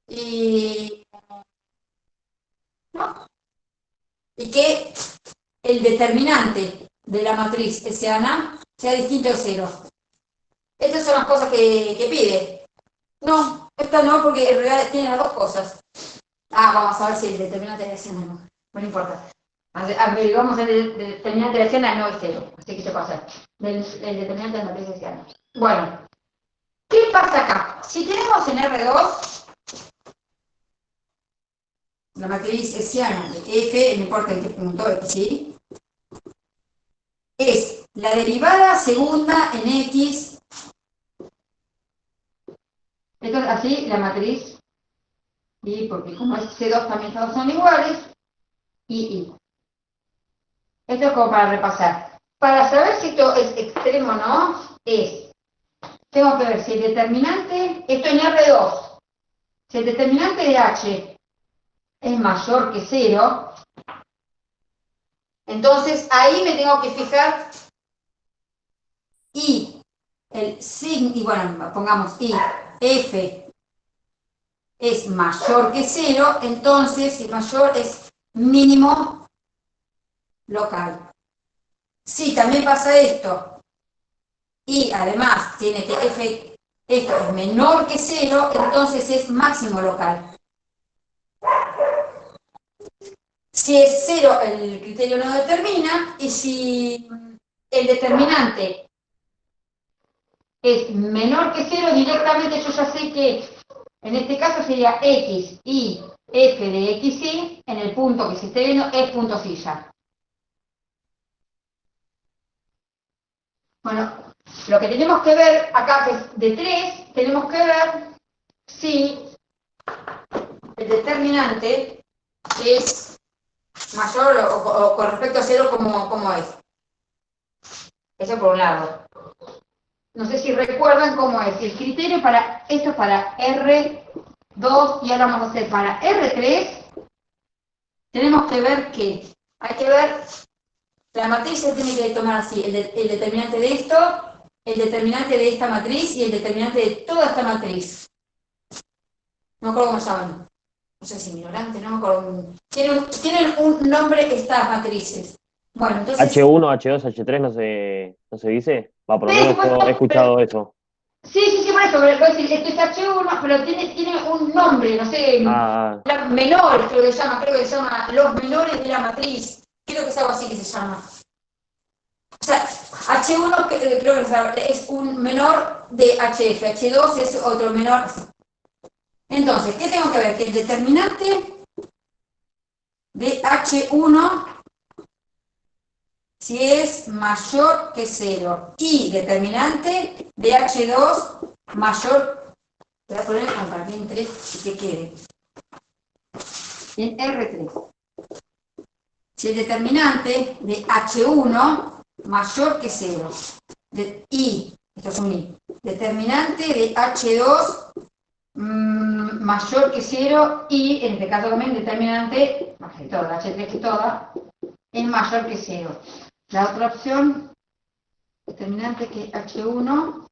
y... ¿no? Y que el determinante de la matriz hessiana sea distinto de 0. Estas son las cosas que pide. No, esta no, porque en realidad tiene las dos cosas. Vamos a ver si el determinante de la hessiana no. No importa. Averiguamos el determinante de la hessiana no es 0. Así que se pasa. El determinante de la matriz hessiana. Bueno, ¿qué pasa acá? Si tenemos en R2 la matriz hessiana de F, no importa en qué punto, ¿sí? Es la derivada segunda en X. Esto es así, la matriz, y porque como es C2 también todos son iguales, y. Esto es como para repasar. Para saber si esto es extremo o no, tengo que ver si el determinante, esto en R2, si el determinante de H es mayor que 0, entonces ahí me tengo que fijar y el signo, y bueno, pongamos y F es mayor que 0, entonces si mayor es mínimo local. Si también pasa esto, y además tiene que F, esto es menor que 0, entonces es máximo local. Si es 0, el criterio no determina, y si el determinante es menor que 0, directamente yo ya sé que en este caso sería X y F de XY, en el punto que se esté viendo, es punto silla. Bueno, lo que tenemos que ver acá es de 3, tenemos que ver si el determinante es mayor o con respecto a 0, ¿cómo es? Eso por un lado. No sé si recuerdan cómo es. El criterio para esto es para R2 y ahora vamos a hacer para R3. Tenemos que ver que hay que ver, la matriz se tiene que tomar así, el determinante de esto, el determinante de esta matriz y el determinante de toda esta matriz. No me acuerdo cómo se llaman. No sé si ignorante, no me acuerdo. Tienen un nombre estas matrices. Bueno, entonces... H1, H2, H3 no se dice. Va, por lo menos yo he escuchado eso. Sí, por eso, pero puedo decir, esto es H1, pero tiene un nombre, no sé, Ah, menor, creo que se llama los menores de la matriz. Creo que es algo así que se llama. O sea, H1 creo que es un menor de HF, H2 es otro menor. Entonces, ¿qué tengo que ver? Que el determinante de H1, si es mayor que 0, y determinante de H2 mayor, voy a poner con en 3 y que quede. En R3. Si el determinante de H1 mayor que 0, y, esto es un y, determinante de H2 mayor que 0 y, en este caso también, determinante, de toda, H3 que toda, es mayor que 0. La otra opción, determinante que H1,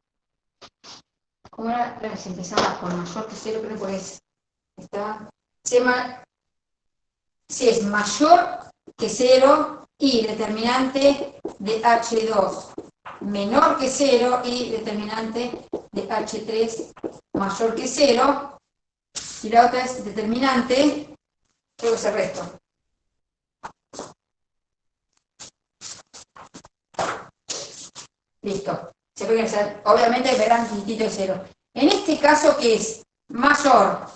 ¿cómo era? Se empezaba con mayor que 0, pero pues está, si es mayor que 0 y determinante de H2 menor que 0 y determinante de H3 mayor que 0, y la otra es determinante, creo que es el resto. Listo. Se puede hacer, obviamente verán puntito de 0. En este caso, ¿qué es? Mayor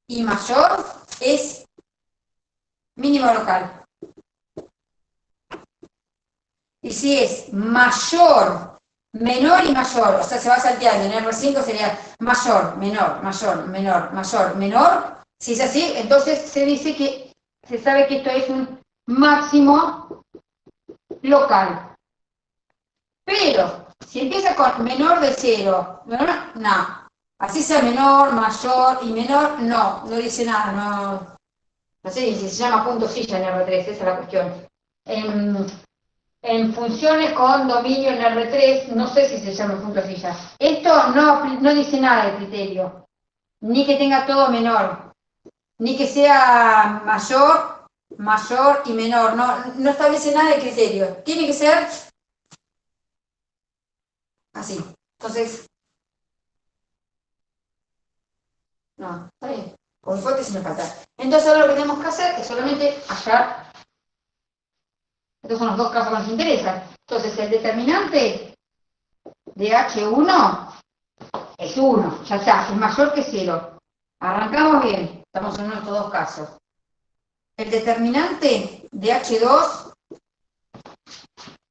y mayor es mínimo local. Y si es mayor, menor y mayor, o sea, se va salteando, en R5 sería mayor, menor, mayor, menor, mayor, menor. Si es así, entonces se dice que se sabe que esto es un máximo local. Pero, si empieza con menor de 0, no. Así sea menor, mayor y menor, no dice nada, no sé si se llama punto silla en R3, esa es la cuestión. En funciones con dominio en R3, no sé si se llama punto silla. Esto no dice nada de criterio, ni que tenga todo menor, ni que sea mayor y menor, no establece nada de criterio. Tiene que ser así. Entonces, no, está bien. Con hipótesis no falta. Entonces ahora lo que tenemos que hacer es solamente hallar. Estos son los dos casos que nos interesan. Entonces el determinante de H1 es 1, ya está, es mayor que 0. Arrancamos bien, estamos en uno de estos dos casos. El determinante de H2,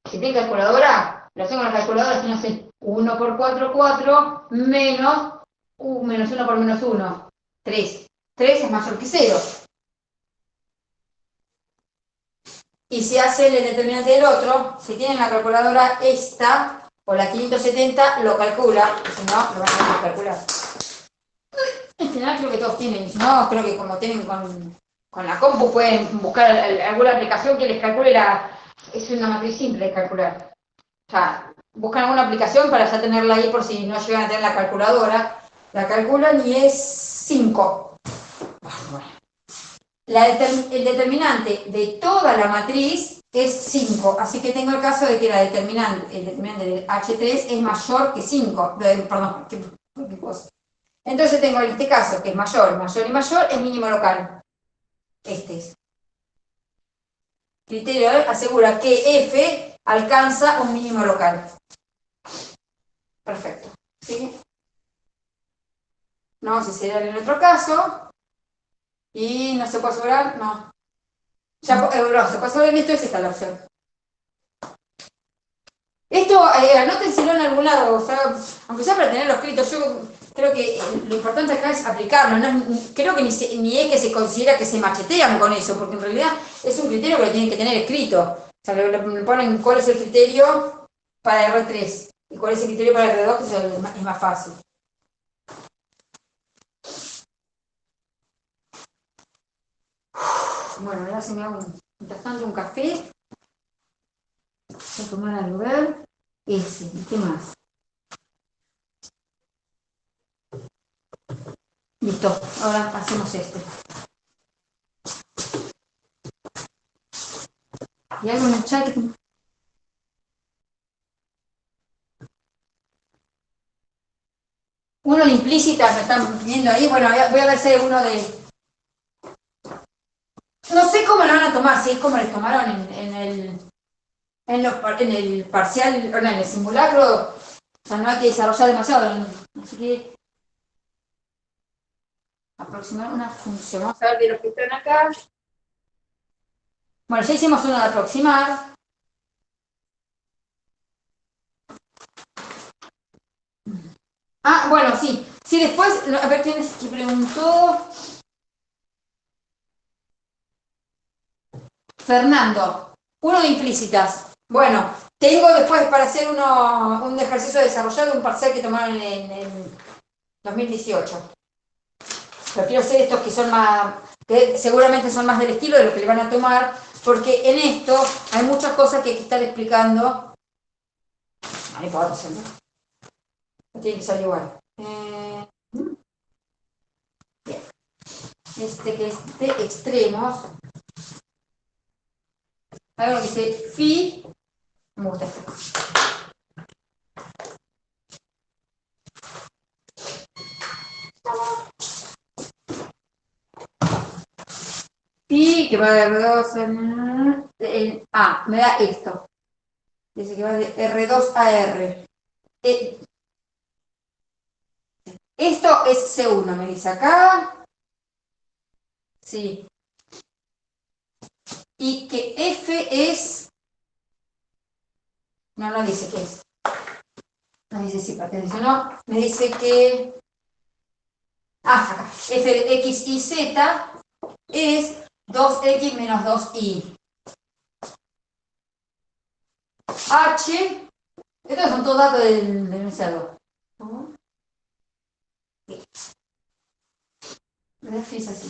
si tiene calculadora, lo hacemos con la calculadora, si no hace 1 por 4, 4, menos 1 por menos 1, 3. 3 es mayor que 0. Y si hacen el determinante del otro, si tienen la calculadora esta, o la 570, lo calcula, si no, lo van a tener que calcular. En general creo que todos tienen, si no, creo que como tienen con la compu pueden buscar alguna aplicación que les calcule es una matriz simple de calcular. O sea, buscan alguna aplicación para ya tenerla ahí por si no llegan a tener la calculadora. La calculan y es 5. Bueno. El determinante de toda la matriz es 5, así que tengo el caso de que el determinante de H3 es mayor que 5, perdón, ¿qué cosa? Entonces tengo en este caso que es mayor y mayor, es mínimo local. Este es. Criterio asegura que F alcanza un mínimo local. Perfecto. ¿Sí? No, si sería en otro caso. Y no se puede asegurar, no. Ya, no, se puede asegurar en esto, es esta la opción. Esto, anótenselo en algún lado, o sea, aunque sea para tenerlo escrito, yo creo que lo importante acá es aplicarlo, creo que ni es que se considera que se machetean con eso, porque en realidad es un criterio que lo tienen que tener escrito. O sea, le ponen cuál es el criterio para R3 y cuál es el criterio para R2, que es más fácil. Bueno, ahora se me hago mientras tanto un café. Voy a tomar algo, ver. Ese, ¿y qué más? Listo, ahora hacemos este. ¿Y algo en el chat? Uno de implícitas, me están viendo ahí. Bueno, voy a ver si hay uno de... No sé cómo lo van a tomar, si es como les tomaron en el parcial, en el simulacro. O sea, no hay que desarrollar demasiado. Así que... aproximar una función. Vamos a ver de los que están acá. Bueno, ya hicimos uno de aproximar. Ah, bueno, sí. Sí, después, a ver quién es que preguntó. Fernando, uno de implícitas. Bueno, tengo después para hacer un ejercicio desarrollado, un parcial que tomaron en 2018. Pero quiero hacer estos que son más, que seguramente son más del estilo de lo que le van a tomar, porque en esto hay muchas cosas que hay que estar explicando. No importa, ¿no? No tiene que salir igual. Bien. Este que es de extremos. Hay uno que dice phi. Me gusta este. Phi, que va de R2 me da esto. Dice que va de R2 a R. Esto es C1, me dice acá. Sí. Y que F es... No dice qué es. No dice si pertenece o no. Me dice que... acá. F de X y Z es 2X menos 2Y. H... Estos son todos datos del enunciado. Es así.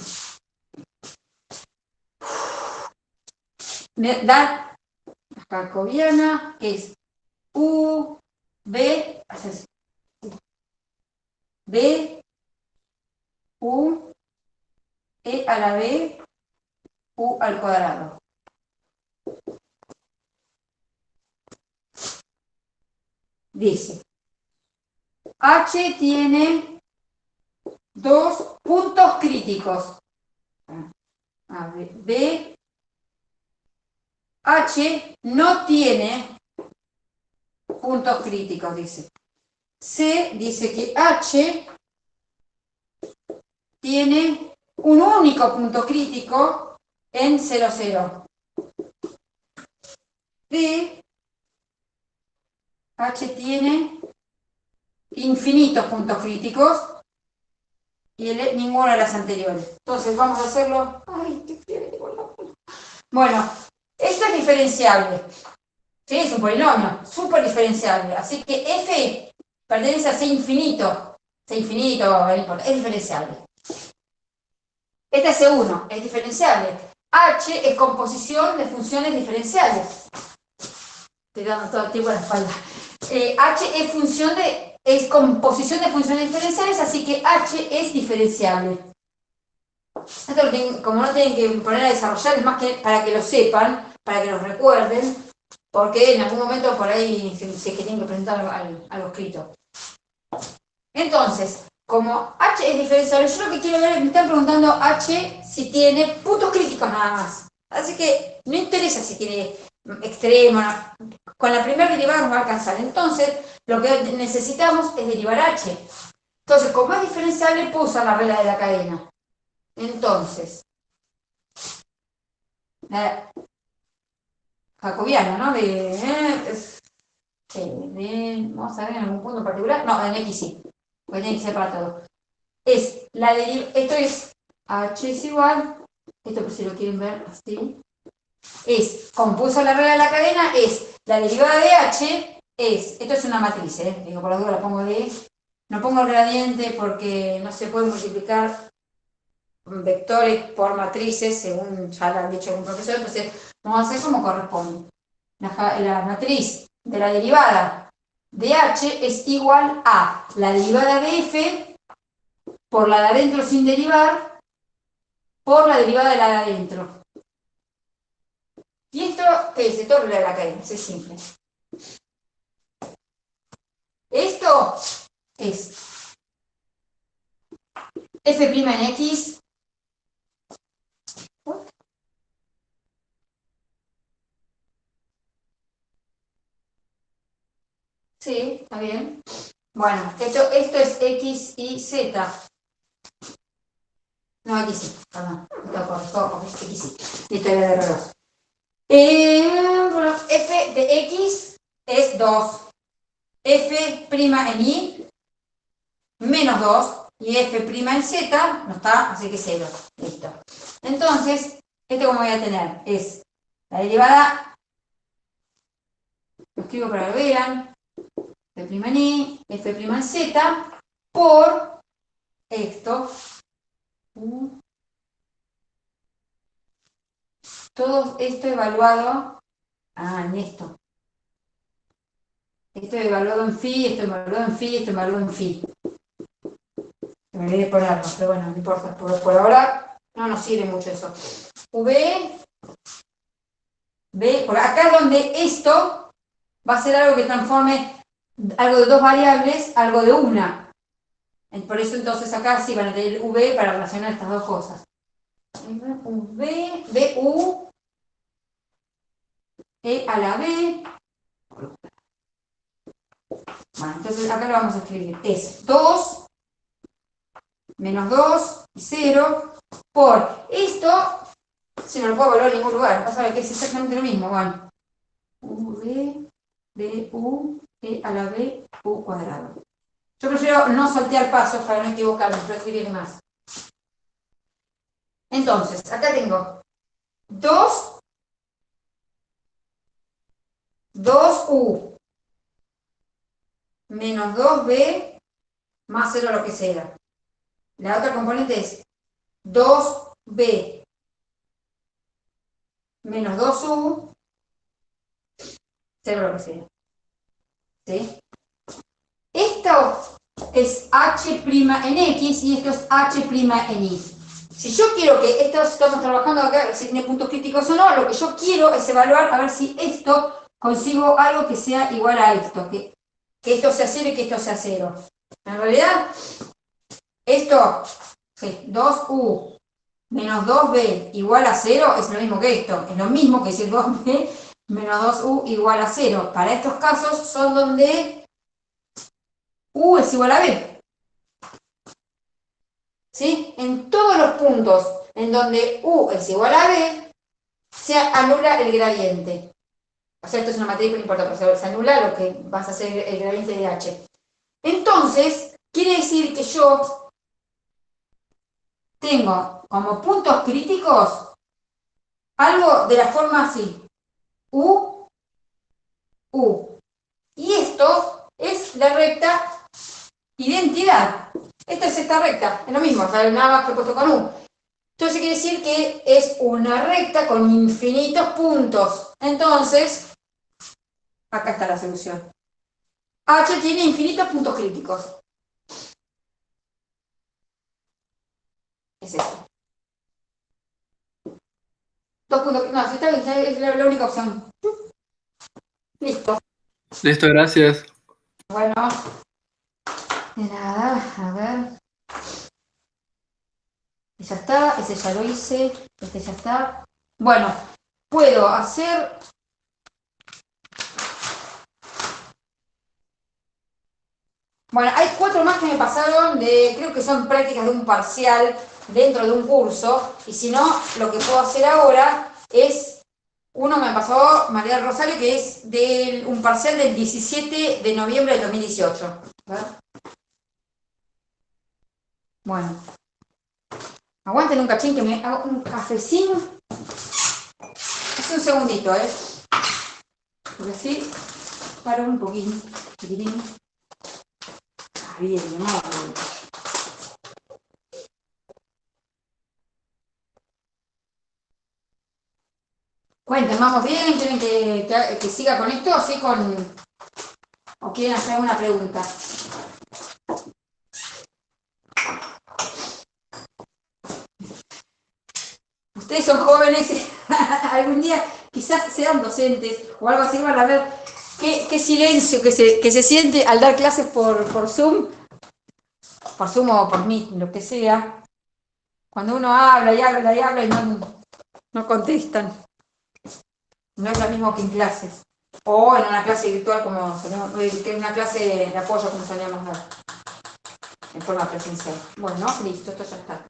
Me da la jacobiana, que es U, B, B, U, E a la B, U al cuadrado. Dice, H tiene dos puntos críticos. A ver, B, H no tiene puntos críticos, dice. C dice que H tiene un único punto crítico en 0, 0. D, H tiene infinitos puntos críticos y L ninguna de las anteriores. Entonces vamos a hacerlo. Ay, qué fiebre. Bueno, esto es diferenciable. Sí, es un polinomio, súper diferenciable. Así que F pertenece a C infinito. C infinito, es diferenciable. Este es C1, es diferenciable. H es composición de funciones diferenciales. Estoy dando todo el tiempo a la espalda. H es composición de funciones diferenciales, así que H es diferenciable. Esto como no tienen que poner a desarrollar, es más que para que lo sepan, para que lo recuerden, porque en algún momento por ahí se que tienen que presentar algo escrito. Entonces, como H es diferenciable, yo lo que quiero ver, me están preguntando H si tiene puntos críticos nada más. Así que no interesa si tiene extremo, con la primera derivada nos va a alcanzar. Entonces, lo que necesitamos es derivar H. Entonces, como es diferenciable, puedo usar la regla de la cadena. Entonces, jacobiana, ¿no? vamos a ver en algún punto en particular, no, en X sí, porque tiene que ser para todo. Es la derivada, esto es H es igual, esto por si lo quieren ver así, es, como puso la regla de la cadena, es la derivada de H, esto es una matriz, digo, por la duda la pongo de, no pongo el gradiente porque no se puede multiplicar vectores por matrices, según ya lo han dicho algún profesor, entonces vamos a hacer como corresponde. La matriz de la derivada de H es igual a la derivada de F por la de adentro sin derivar por la derivada de la de adentro. Y esto es de todo de la cadena, es simple. Esto es F' en X. Sí, está bien. Bueno, esto es X y Z. No, X y, perdón. X y. Listo, ya de reloj. Bueno, F de X es 2. F' en Y, menos 2. Y F' en Z no está, así que 0. Listo. Entonces, ¿esto cómo voy a tener? Es la derivada, lo escribo para que lo vean, F' en Y, F' en Z, por esto. Todo esto evaluado, en esto. Esto evaluado en phi, esto evaluado en phi, esto evaluado en phi. Me olvidé de ponerlo, pero bueno, no importa. Por ahora no nos sirve mucho eso. V, por acá es donde esto va a ser algo que transforme algo de dos variables, algo de una. Por eso entonces acá sí van a tener V para relacionar estas dos cosas. V, VU, E a la B. Bueno, entonces acá lo vamos a escribir. Es 2 menos 2 y 0 por esto, si no lo puedo evaluar en ningún lugar, vas a ver que es exactamente lo mismo. Bueno, V, B, U, E a la B, U cuadrado. Yo prefiero no saltear pasos para no equivocarme, pero escribir más. Entonces, acá tengo 2U menos 2B más 0 lo que sea. La otra componente es 2B menos 2U, 0 lo que sea. ¿Sí? Esto es H' en X y esto es H' en Y. Si yo quiero que esto, estamos trabajando acá, si tiene puntos críticos o no, lo que yo quiero es evaluar a ver si esto consigo algo que sea igual a esto, que esto sea 0 y que esto sea 0. En realidad, esto, sí, 2U menos 2B igual a 0 es lo mismo que esto, es lo mismo que decir 2B menos 2U igual a 0. Para estos casos son donde U es igual a B. ¿Sí? En todos los puntos en donde U es igual a B, se anula el gradiente. O sea, esto es una materia que no importa, pero se anula lo que vas a hacer el gradiente de H. Entonces, quiere decir que yo tengo como puntos críticos algo de la forma así. U, U. Y esto es la recta identidad. Esta es esta recta, es lo mismo, o sea, nada más que he puesto con U. Entonces quiere decir que es una recta con infinitos puntos. Entonces, acá está la solución. H tiene infinitos puntos críticos. Es esto. Dos puntos, no, si está bien, es la única opción. Listo. Listo, gracias. Bueno, de nada, a ver. Ya está, ese ya lo hice, este ya está. Bueno, puedo hacer... Bueno, hay 4 más que me pasaron creo que son prácticas de un parcial dentro de un curso, y si no, lo que puedo hacer ahora es Uno me pasó María del Rosario, que es de un parcial del 17 de noviembre del 2018. A ver. Bueno. Aguanten un cachín que me hago un cafecín. Es un segundito, porque así paro un poquín. Ah, bien, mi amor. Cuenten, ¿vamos bien? ¿Quieren que siga con esto o quieren hacer una pregunta? Ustedes son jóvenes, algún día quizás sean docentes o algo así, van a ver qué silencio que se siente al dar clases por Zoom o por Meet, lo que sea, cuando uno habla y habla y habla y no contestan. No es lo mismo que en clases. O en una clase virtual que en una clase de apoyo como solíamos dar, en forma presencial. Bueno, listo, esto ya está.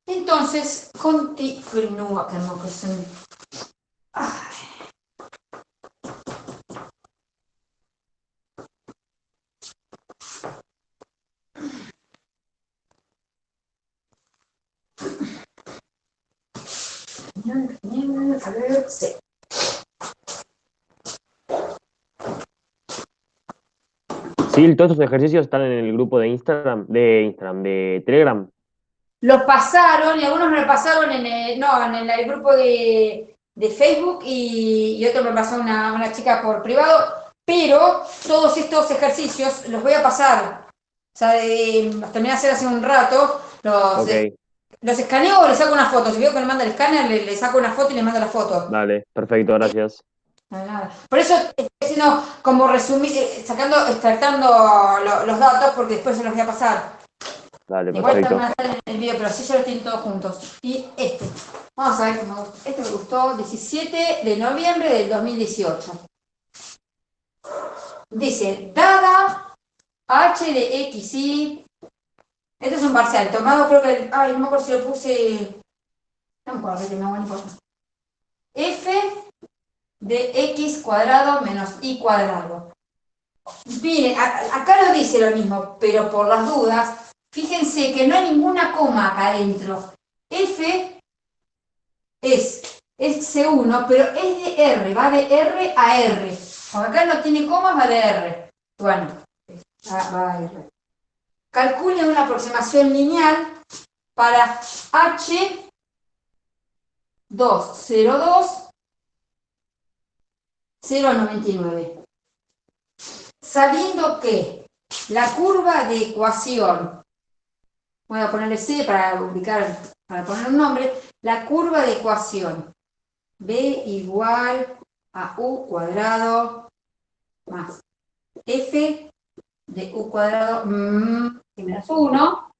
Entonces, continúa, que no, que son... A ver, sí. Sí, todos estos ejercicios están en el grupo de de Telegram. Los pasaron, y algunos me lo pasaron en el grupo de Facebook y otro me pasó una chica por privado, pero todos estos ejercicios los voy a pasar. O sea, los terminé de hacer hace un rato, Ok, los escaneo o le saco una foto. Si veo que me manda el escáner, le saco una foto y le mando la foto. dale, perfecto, gracias. Nada. Por eso estoy haciendo como resumir, extractando los datos, porque después se los voy a pasar. Dale, Igual también perfecto. van a estar en el video, pero así ya los tienen todos juntos. Y vamos a ver qué me gusta. Este me gustó, 17 de noviembre del 2018. Dice, dada h de x, y... Este es un parcial, tomado creo que... Ay, no me acuerdo si lo puse... No me acuerdo, no me importa. F de x cuadrado menos y cuadrado. Miren, acá lo dice lo mismo, pero por las dudas, fíjense que no hay ninguna coma acá adentro. F es C1, pero es de R, va de R a R. Como acá no tiene comas, va de R. Bueno, va a R. Calculen una aproximación lineal para H202 0,99. Sabiendo que la curva de ecuación, voy a ponerle C para poner un nombre, la curva de ecuación B igual a U cuadrado más F de U cuadrado menos 1,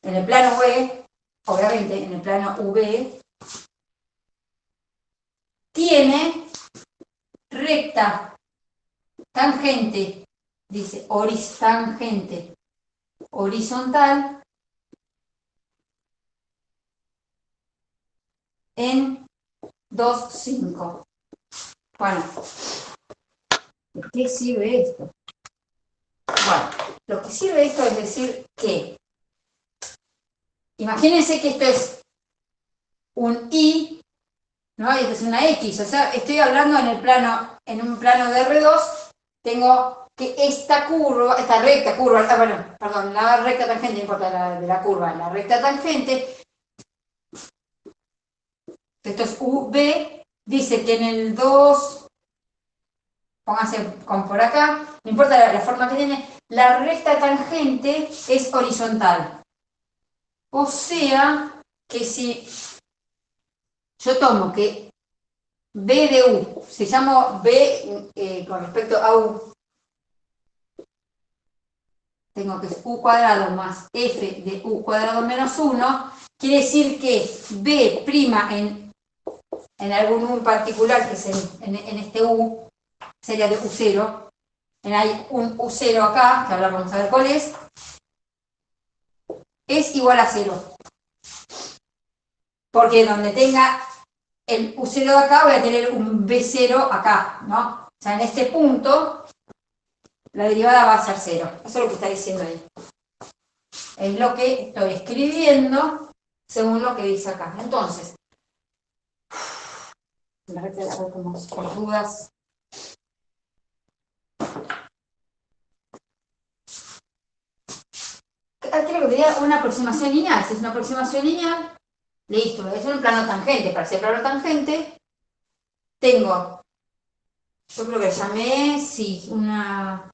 en el plano V, obviamente en el plano V, tiene recta tangente, dice tangente horizontal en 2,5. Bueno, ¿de qué sirve esto? Bueno, lo que sirve esto es decir que, imagínense que esto es un Y, ¿no? Y esto es una X, o sea, estoy hablando en un plano de R2, tengo que esta recta curva, la recta tangente, no importa de la curva, la recta tangente, esto es UV, dice que en el 2, pónganse por acá, no importa la forma que tiene, la recta tangente es horizontal. O sea, que si yo tomo que B de U, si llamo B con respecto a U, tengo que es U cuadrado más F de U cuadrado menos 1, quiere decir que B' en algún U particular, que es en este U, sería de U0, hay un U0 acá, que ahora vamos a ver cuál es, es igual a 0. Porque donde tenga el U0 de acá, voy a tener un B0 acá, ¿no? O sea, en este punto, la derivada va a ser 0. Eso es lo que está diciendo ahí. Es lo que estoy escribiendo según lo que dice acá. Entonces, a ver como por dudas. Creo que tenía una aproximación lineal. Si es una aproximación lineal, listo, voy a hacer un plano tangente. Para hacer plano tangente, tengo, yo creo que llamé, sí, una...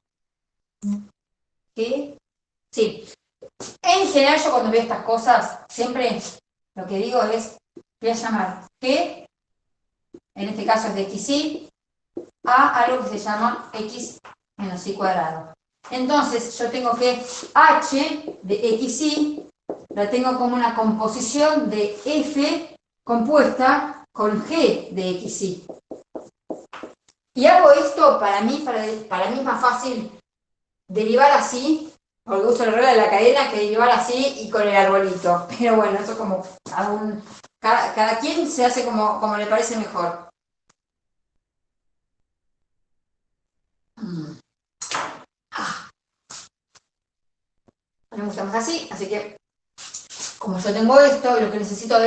¿Qué? Sí. En general, yo cuando veo estas cosas, siempre lo que digo es, voy a llamar G, en este caso es de xy, a algo que se llama x menos y cuadrado. Entonces, yo tengo que h de xy la tengo como una composición de f compuesta con g de xy. Y hago esto para mí es más fácil derivar así, porque uso la regla de la cadena, que derivar así y con el arbolito. Pero bueno, eso como cada quien se hace como le parece mejor. A mí me gusta más así que como yo tengo esto, lo que necesito,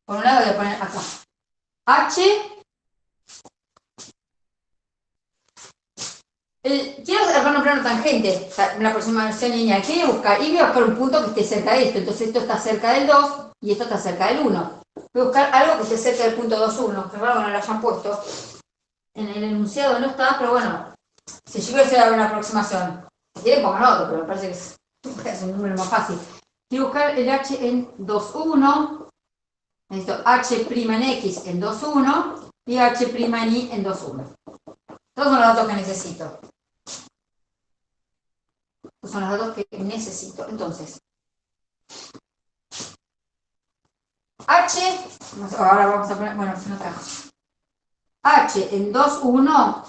por un lado voy a poner acá, h, quiero armar un plano tangente, o sea, una aproximación lineal, voy a buscar un punto que esté cerca de esto, entonces esto está cerca del 2 y esto está cerca del 1. Voy a buscar algo que esté cerca del punto 2, 1, que raro que no lo hayan puesto. En el enunciado no está, pero bueno, si yo quiero hacer una aproximación, si quieren pongan otro, pero me parece que es un número más fácil. Quiero buscar el h en 2, 1, necesito h' en x en 2, 1 y h' en y en 2, 1. Todos son los datos que necesito. Estos son los datos que necesito. Entonces, h, ahora vamos a poner, bueno, si no trajo. H en 2, 1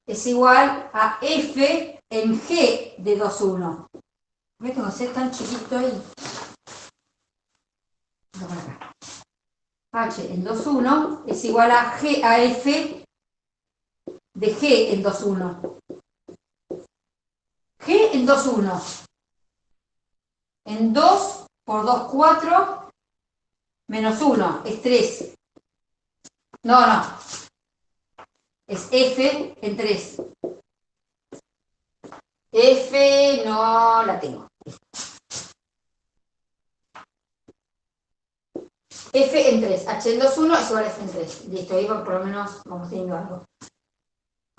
es igual a f en g de 2, 1. ¿Por qué tengo que ser tan chiquito ahí? H en 2, 1 es igual a g a f de g en 2, 1. G en 2, 1. En 2 por 2, 4, menos 1, es 3. No. Es f en 3. F no la tengo. F en 3. H en 2, 1 es igual a F en 3. Listo, ahí por lo menos vamos teniendo algo.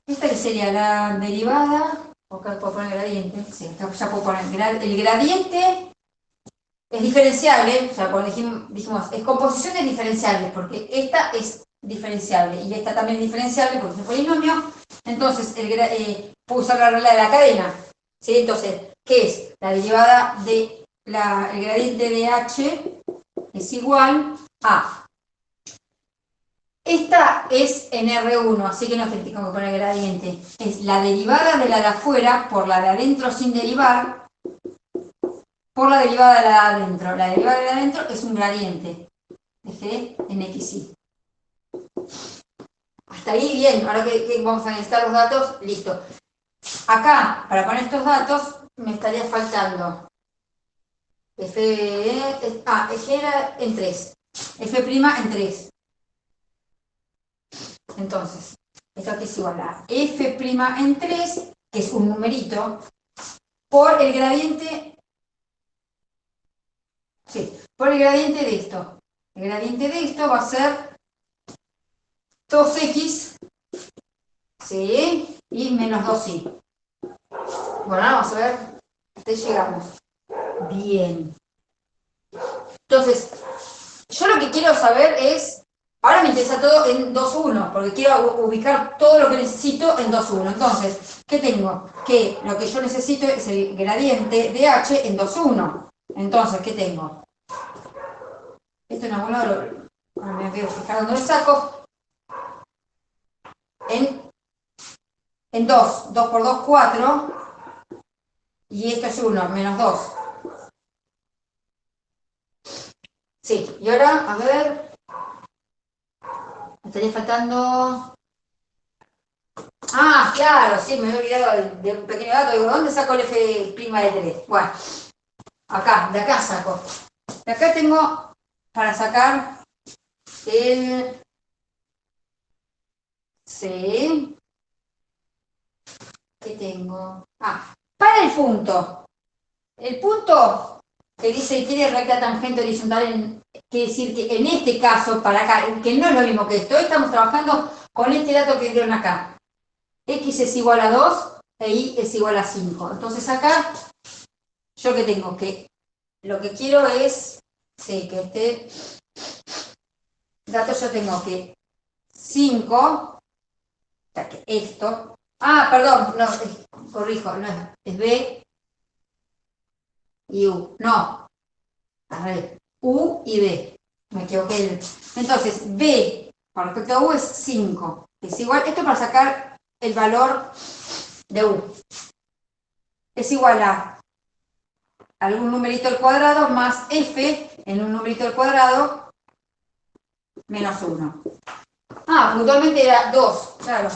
Esta que sería la derivada. Acá puedo poner gradiente. Sí, acá ya puedo poner el gradiente. Es diferenciable, o sea, como dijimos, es composición de diferenciables, porque esta es diferenciable y esta también es diferenciable porque es un polinomio. Entonces, puedo usar la regla de la cadena. ¿Sí? Entonces, ¿qué es? La derivada de el gradiente de h es igual a. Esta es en R1, así que no tengo que poner gradiente. Es la derivada de la de afuera por la de adentro sin derivar, por la derivada de la de adentro. La derivada de la de adentro es un gradiente de g en xy. Hasta ahí bien. Ahora que vamos a necesitar los datos, listo. Acá, para poner estos datos, me estaría faltando G era en 3, F' en 3. Entonces, esto aquí es igual a F' en 3, que es un numerito, por el gradiente. Sí, por el gradiente de esto. El gradiente de esto va a ser 2x, ¿sí? Y menos 2y. Bueno, ahora vamos a ver, hasta ahí llegamos. Bien. Entonces, yo lo que quiero saber es, ahora me interesa todo en 2,1, porque quiero ubicar todo lo que necesito en 2,1. Entonces, ¿qué tengo? Que lo que yo necesito es el gradiente de h en 2,1. Entonces, ¿qué tengo? Esto en algún lado, ahora me voy a fijar dónde lo saco. En 2 por 2, 4, y esto es 1, menos 2. Sí, y ahora, a ver, me estaría faltando... Ah, claro, sí, me había olvidado de un pequeño dato. Digo, ¿dónde saco el f' de 3? Bueno, acá, de acá saco. De acá tengo para sacar el C. ¿Qué tengo? Ah, para el punto. El punto que dice quiere recta tangente horizontal, quiere decir que en este caso, para acá, que no es lo mismo que esto, estamos trabajando con este dato que dieron acá. X es igual a 2 e Y es igual a 5. Entonces acá, ¿yo qué tengo? Que lo que quiero es, sí, que este dato yo tengo que 5, o sea que esto, perdón, no, corrijo, no es B y U, no, a ver, U y B, me equivoqué. Entonces, B con respecto a U es 5, es igual, esto para sacar el valor de U, es igual a algún numerito al cuadrado más F en un numerito al cuadrado menos 1. Puntualmente era 2, claro.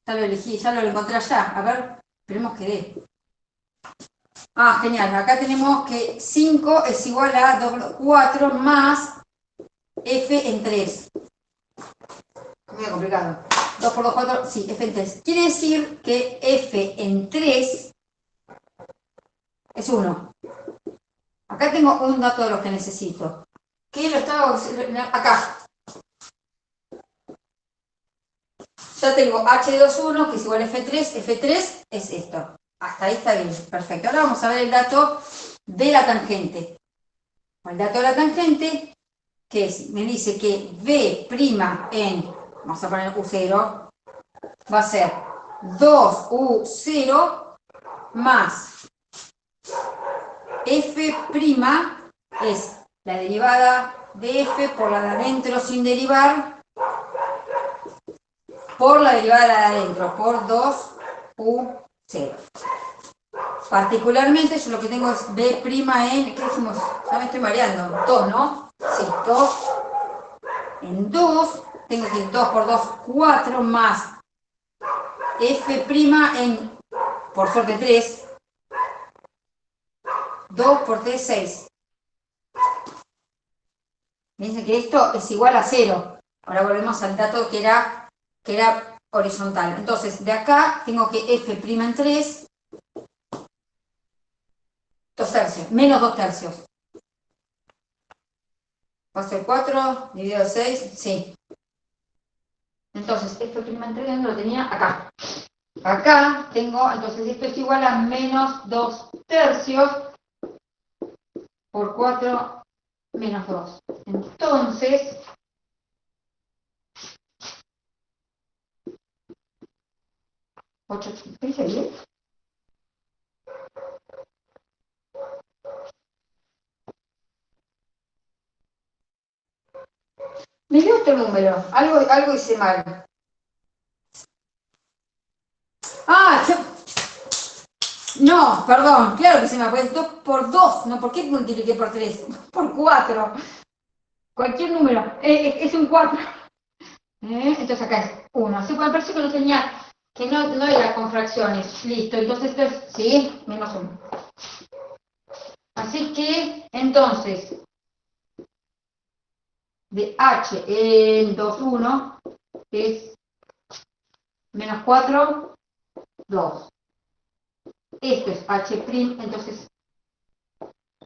Ya lo elegí, ya lo encontré allá. A ver, esperemos que dé. Genial. Acá tenemos que 5 es igual a 4 más F en 3. Muy complicado. 2 por 2, 4, sí, F en 3. Quiere decir que F en 3 es 1. Acá tengo un dato de los que necesito. ¿Qué lo estaba acá? Ya tengo H21, que es igual a F3. F3 es esto. Hasta ahí está bien. Perfecto. Ahora vamos a ver el dato de la tangente. El dato de la tangente, que es, me dice que B' en, vamos a poner U0, va a ser 2U0 más F' es la derivada de F por la de adentro sin derivar, por la derivada de la de adentro, por 2U0. Particularmente yo lo que tengo es B' en, ¿qué decimos? Ya me estoy mareando, 2, ¿no? Sí, 2. En 2, tengo que ir 2 por 2, 4 más F' en, por suerte 3, 2 por 3, 6. Me dice que esto es igual a 0. Ahora volvemos al dato que era horizontal. Entonces, de acá tengo que F' en 3, 2 tercios, menos 2 tercios. Va a ser 4 dividido 6, sí. Entonces, F' en 3, ¿dónde lo tenía? Acá. Acá tengo, entonces esto es igual a menos 2 tercios por 4 menos 2. Entonces, ¿qué dice bien? Me dio otro número, algo hice mal. No, perdón, claro que se me fue 2 por 2, no, ¿por qué multipliqué por 3? Por 4. Cualquier número, es un 4. Entonces acá es 1. Así puede parecer que no tenía, que no era con fracciones. Listo, entonces esto es, sí, menos 1. Así que, entonces, de h en 2, 1 es menos 4, 2. Esto es h', entonces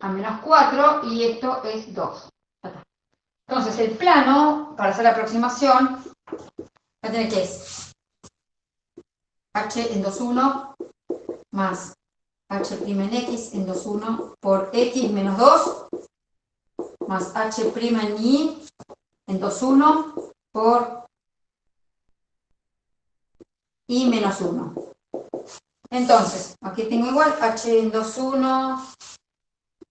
a menos 4 y esto es 2. Entonces el plano, para hacer la aproximación, va a tener que es h en 2, 1 más h' en x en 2, 1 por x menos 2 más h' en y en 2, 1 por y menos 1. Entonces, aquí tengo igual h en 2, 1,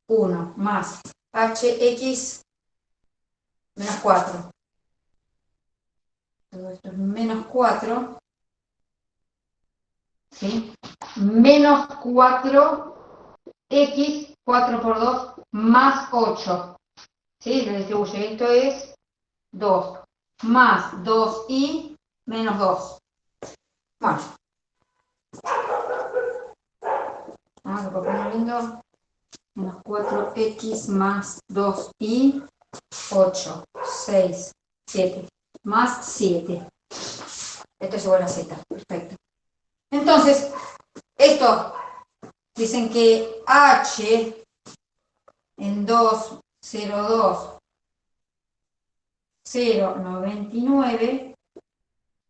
1 más hx menos 4. Todo esto es menos 4. ¿Sí? Menos 4 x 4 por 2 más 8. ¿Sí? Le distribuye. Esto es 2 más 2y menos 2. Bueno. Vamos a ponerlo lindo. Menos 4x más 2y, 8, 6, 7, más 7. Esto es igual a z. Perfecto. Entonces, esto dicen que h en 2, 0, 2, 0, 99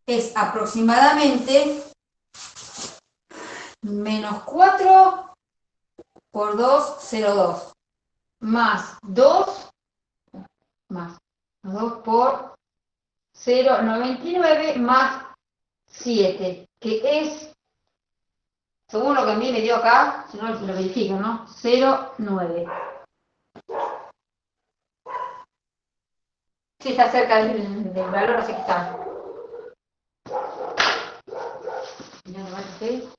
es aproximadamente menos 4 por 2, 0, 2, más 2, más 2 por 0, 99 más 7, que es, según lo que a mí me dio acá, si no lo verifico, ¿no? 0, 9. Sí, está cerca del valor, así que está. Ya lo marqué.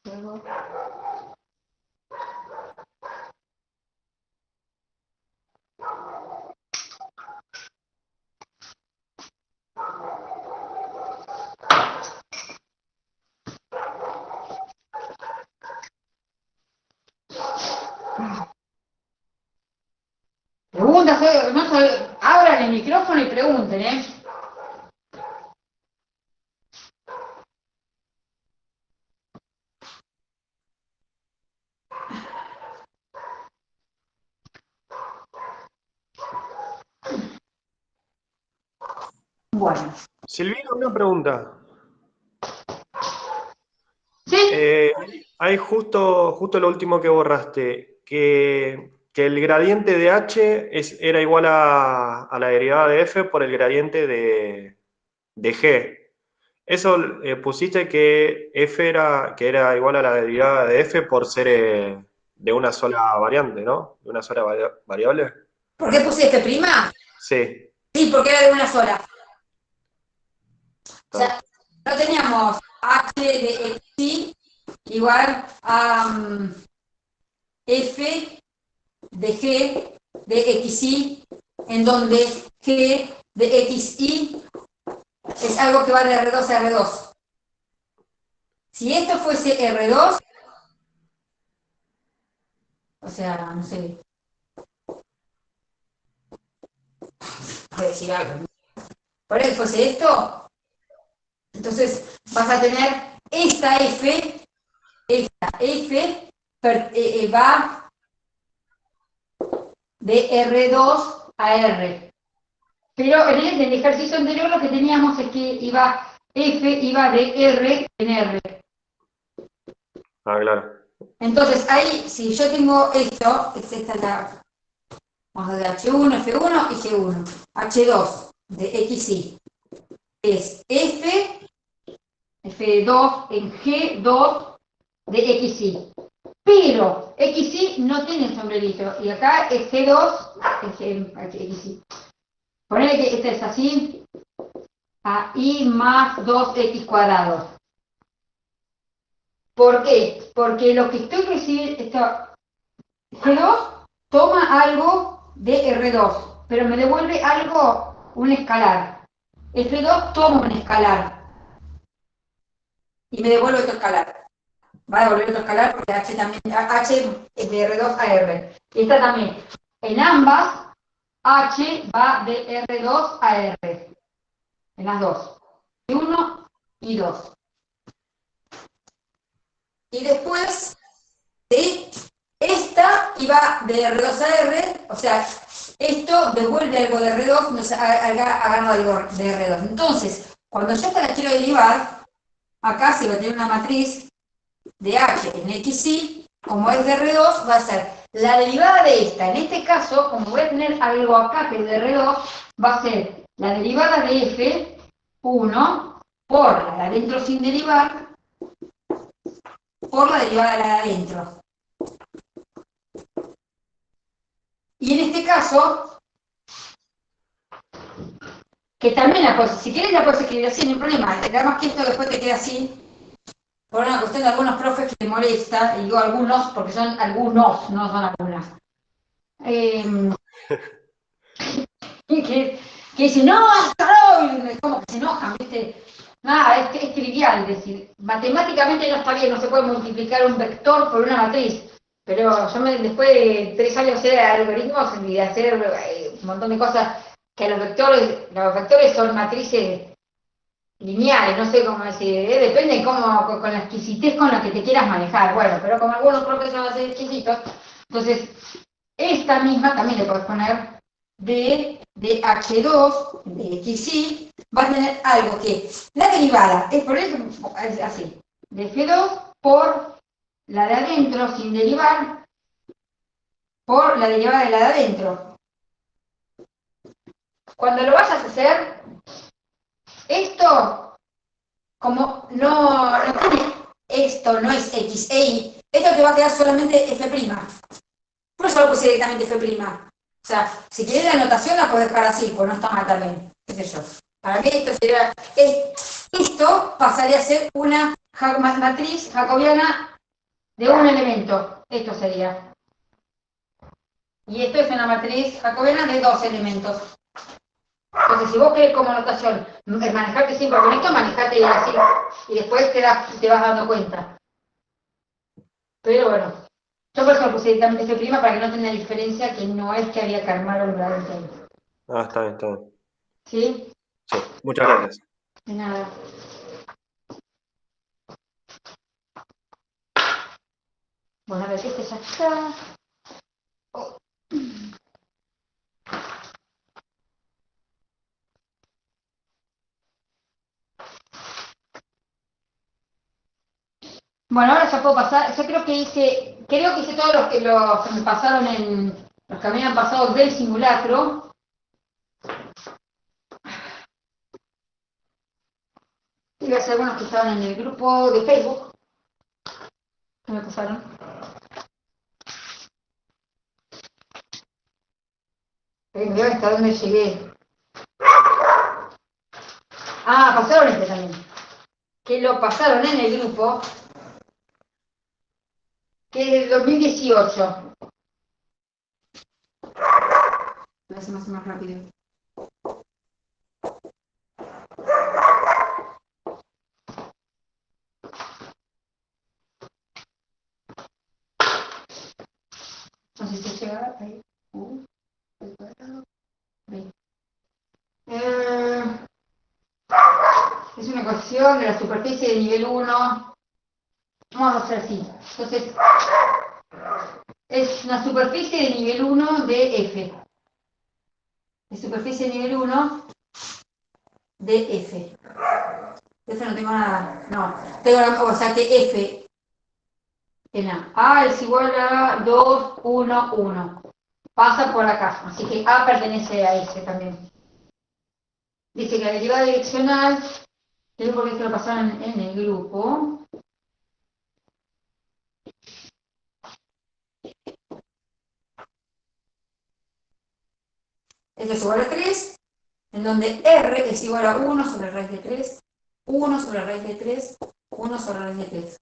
Luego. Preguntas, no abran el micrófono y pregunten, ¿eh? Bueno. Silvina, una pregunta. ¿Sí? Hay justo lo último que borraste, que el gradiente de h era igual a la derivada de f por el gradiente de g. Eso pusiste que f era igual a la derivada de f por ser de una sola variante, ¿no? De una sola variable. ¿Por qué puse este prima? Sí. Sí, porque era de una sola. O sea, no teníamos h de xy igual a f de g de xy, en donde g de xy es algo que va de R2 a R2. Si esto fuese R2, o sea, no sé, voy a decir algo. Por eso fuese esto, entonces vas a tener esta f va de R2 a R. Pero en el ejercicio anterior lo que teníamos es que f iba de R en R. Ah, claro. Entonces ahí, si yo tengo esto, esta es la, vamos a ver, H1, F1 y G1. H2 de XY es F2 en G2 de XY. Pero XY no tiene sombrerito. Y acá es G2, es XY. Ponele que este es así, a y más 2x cuadrado. ¿Por qué? Porque lo que estoy recibiendo, G2 toma algo de R2, pero me devuelve algo, un escalar. F2 toma un escalar y me devuelve otro escalar. Va a devolver otro escalar porque H también, H es de R2 a R. Y esta también. En ambas, H va de R2 a R. En las dos. 1 y 2. Y después de esta iba de R2 a R, o sea, esto devuelve algo de R2, nos agarra algo de R2. Entonces, cuando yo esta la quiero derivar, acá si va a tener una matriz de H en XY, como es de R2, va a ser la derivada de esta. En este caso, como voy a tener algo acá que es de R2, va a ser la derivada de F1 por la de adentro sin derivar, por la derivada de la de adentro. Y en este caso, que también la puedes, si quieres la puedes escribir así, no hay problema, nada más que esto después te queda así, por una cuestión de algunos profes que les molesta, y digo algunos porque son algunos, no son algunas. Que dicen, no, es como que se enojan, ¿viste? Nada, es trivial decir, matemáticamente no está bien, no se puede multiplicar un vector por una matriz, pero yo después de 3 años de algoritmos y de hacer un montón de cosas, que los vectores son matrices lineales, no sé cómo decir, depende con la exquisitez con la que te quieras manejar, bueno, pero como algunos profesores van a ser exquisitos, entonces esta misma también le puedes poner de H2, de XY, va a tener algo que la derivada es, por ejemplo, es así, de F2 por la de adentro sin derivar, por la derivada de la de adentro. Cuando lo vayas a hacer, esto, como esto no es X e Y, esto te va a quedar solamente F'. Por eso lo puse directamente F'. O sea, si querés la anotación la podés dejar así, pues no está mal también, qué sé yo. Para mí esto pasaría a ser una matriz jacobiana de un elemento. Esto sería. Y esto es una matriz jacobiana de 2 elementos. Entonces, si vos querés como anotación manejarte siempre con esto, manejate así. Y después te vas dando cuenta. Pero bueno, yo por eso lo puse directamente F' para que no tenga diferencia, que no es que había que armar un grado entero. Ah, está bien, está bien. ¿Sí? Sí, muchas gracias. De nada. Bueno, a ver, este ya está. Oh. Bueno, ahora ya puedo pasar. Yo creo que hice todos los que me pasaron los que me habían pasado del simulacro. Y voy a hacer algunos que estaban en el grupo de Facebook. Que me pasaron. Me veo hasta dónde llegué. Ah, pasaron este también. Que lo pasaron en el grupo. Que es del 2018. Voy a hacer más rápido. No sé si llega ahí. Es una ecuación de la superficie de nivel 1. Vamos a hacer así. Entonces, es una superficie de nivel 1 de F. De superficie de nivel 1 de F. De F no tengo nada. No. O sea que F en A es igual a 2, 1, 1. Pasa por acá. Así que A pertenece a S también. Dice que la derivada direccional, es porque esto lo pasaron en el grupo. Esto es igual a 3, en donde R es igual a 1 sobre raíz de 3, 1 sobre raíz de 3, 1 sobre raíz de 3.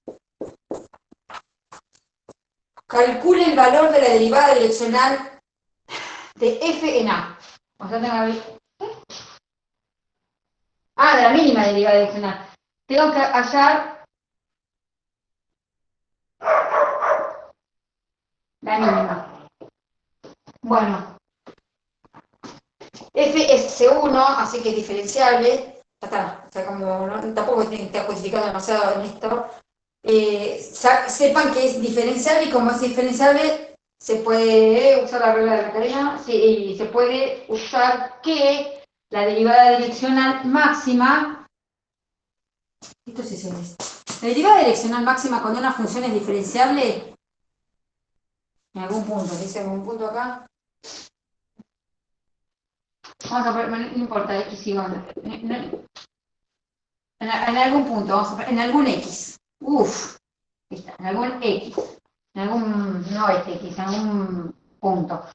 Calcule el valor de la derivada direccional de F en A. O sea, tengo que ver. De la mínima derivada direccional. Tengo que hallar la mínima. Bueno. F es C1, así que es diferenciable. Ya está. O sea, como tampoco está justificado demasiado en esto. Sepan que es diferenciable y como es diferenciable se puede usar la regla de la cadena y se puede usar que la derivada direccional máxima, esto sí se ve, la derivada direccional máxima cuando una función es diferenciable en algún punto, dice algún punto acá, vamos a poner, no importa, x igual, en algún punto, vamos a poner, en algún x, en algún x, en algún, no x, en algún punto.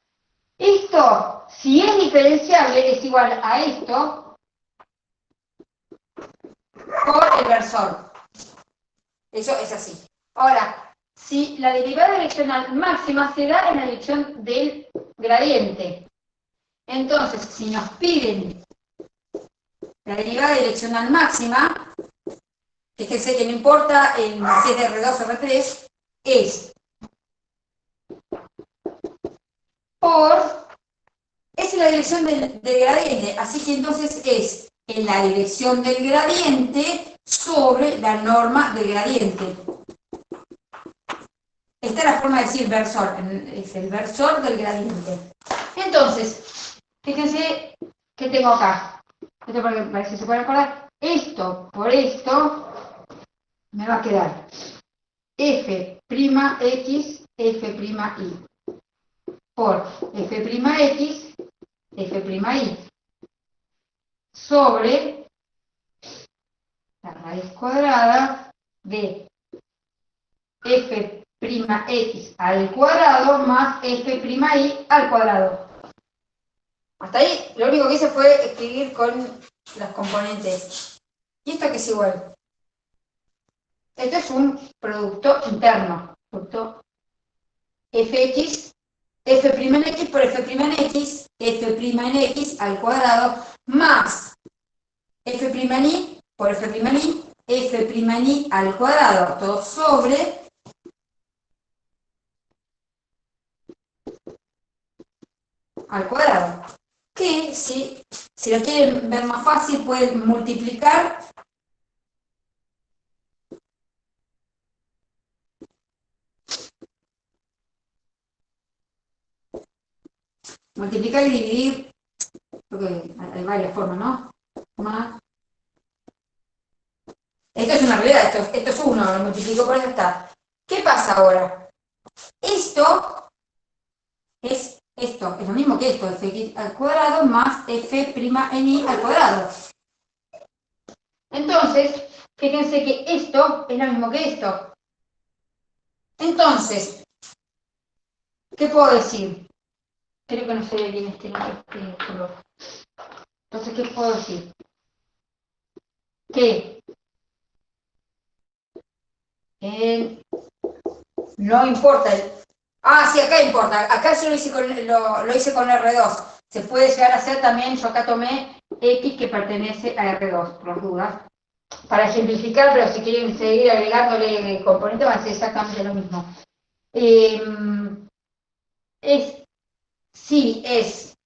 Esto, si es diferenciable, es igual a esto por el versor. Eso es así. Ahora, si la derivada direccional máxima se da en la dirección del gradiente, entonces, si nos piden la derivada direccional máxima, fíjense que no importa si es de R2 o R3, es es la dirección del gradiente, así que entonces es en la dirección del gradiente sobre la norma del gradiente. Esta es la forma de decir versor, es el versor del gradiente. Entonces, fíjense que tengo acá. Esto para ver si se pueden acordar. Esto por esto me va a quedar F'X, F'I por F'X, F'I sobre la raíz cuadrada de F'X al cuadrado más F'I al cuadrado. Hasta ahí lo único que hice fue escribir con las componentes. ¿Y esto qué es igual? Esto es un producto interno. Producto Fx, F'X por F'X, F'X al cuadrado más F'I por F'I, F'I al cuadrado, todo sobre al cuadrado. Que si lo quieren ver más fácil, pueden multiplicar y dividir, porque hay varias formas, ¿no? Más. Esto es una realidad, esto es 1, lo multiplico por eso está. ¿Qué pasa ahora? Esto es lo mismo que esto, Fx al cuadrado más F'I al cuadrado. Entonces, fíjense que esto es lo mismo que esto. Entonces, ¿qué puedo decir? Creo que no se ve bien este color. Entonces, ¿qué puedo decir? Que no importa. Sí, acá importa. Acá yo lo hice con R2. Se puede llegar a hacer también, yo acá tomé X que pertenece a R2, por las dudas. Para ejemplificar, pero si quieren seguir agregándole componentes, va a ser exactamente lo mismo. Si es,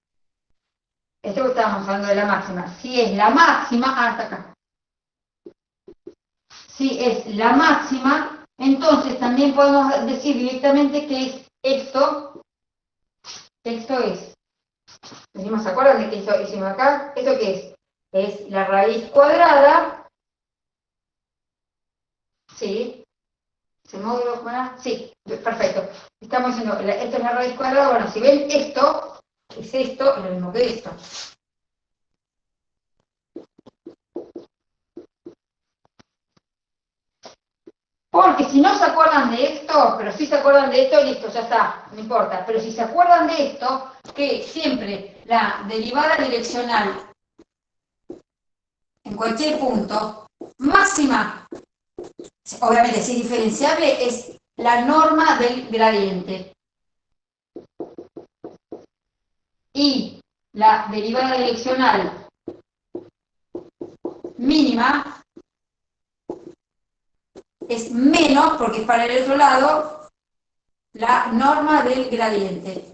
esto que estábamos hablando de la máxima, si es la máxima, hasta acá. Si es la máxima, entonces también podemos decir directamente que es esto es. Decimos, ¿se acuerdan de que hicimos acá? ¿Esto qué es? Es la raíz cuadrada. ¿Sí? ¿Se módulo cuadrado? Sí, perfecto. Estamos diciendo, esto es la raíz cuadrada. Bueno, si ven esto, es lo mismo que esto. Porque si no se acuerdan de esto, pero si se acuerdan de esto, listo, ya está, no importa. Pero si se acuerdan de esto, que siempre la derivada direccional en cualquier punto, máxima, obviamente si es diferenciable, es la norma del gradiente. Y la derivada direccional mínima es menos, porque es para el otro lado, la norma del gradiente.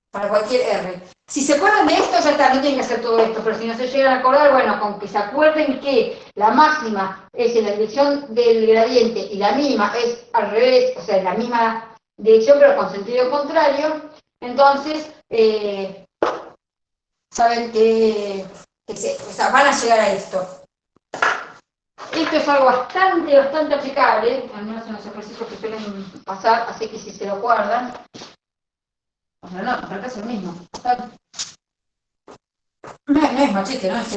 Para cualquier R. Si se acuerdan de esto, ya está, no tienen que hacer todo esto, pero si no se llegan a acordar, bueno, con que se acuerden que la máxima es en la dirección del gradiente y la mínima es al revés, o sea, en la misma dirección, pero con sentido contrario, entonces, saben que van a llegar a esto. Esto es algo bastante aplicable, al menos en los ejercicios que suelen pasar, así que si se lo guardan, no, para acá es el mismo. No es machete, ¿no? Es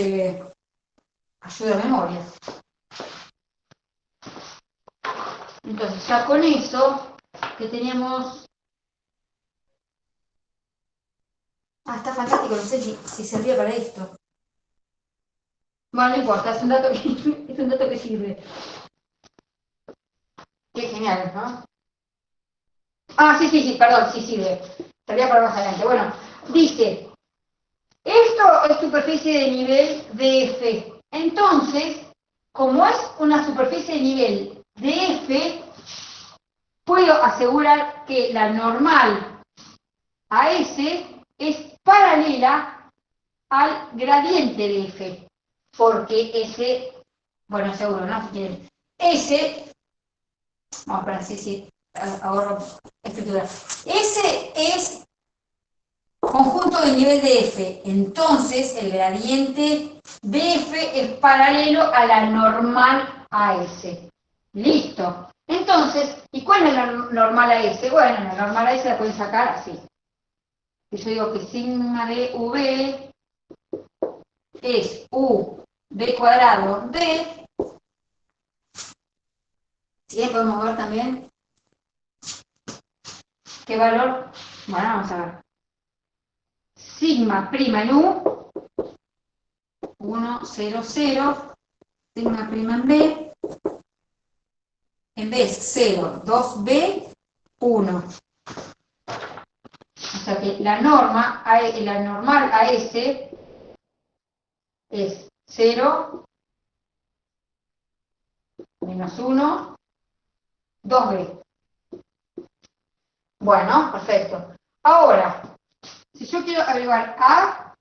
ayuda a memoria. Entonces, ya con eso, que teníamos... está fantástico, no sé si servía para esto. Bueno, no importa, es un dato que sirve. Qué genial, ¿no? Ah, sí, perdón, sí, sirve. Estaría para más adelante. Bueno, dice, esto es superficie de nivel DF. Entonces, como es una superficie de nivel DF, puedo asegurar que la normal a S es paralela al gradiente de F. Porque S, bueno, seguro, ¿no? S, vamos a poner sí, ahorro escritura. S es conjunto de nivel de F. Entonces, el gradiente de F es paralelo a la normal a S. Listo. Entonces, ¿y cuál es la normal a S? Bueno, la normal a S la pueden sacar así. Yo digo que sigma de V es U d cuadrado D. ¿Sí? Podemos ver también qué valor. Bueno, vamos a ver. Sigma prima en U, 1, 0, 0. Sigma prima en B. En B es 0, 2B, 1. O sea que la normal a S es 0, menos 1, 2B. Bueno, perfecto. Ahora, si yo quiero agregar A,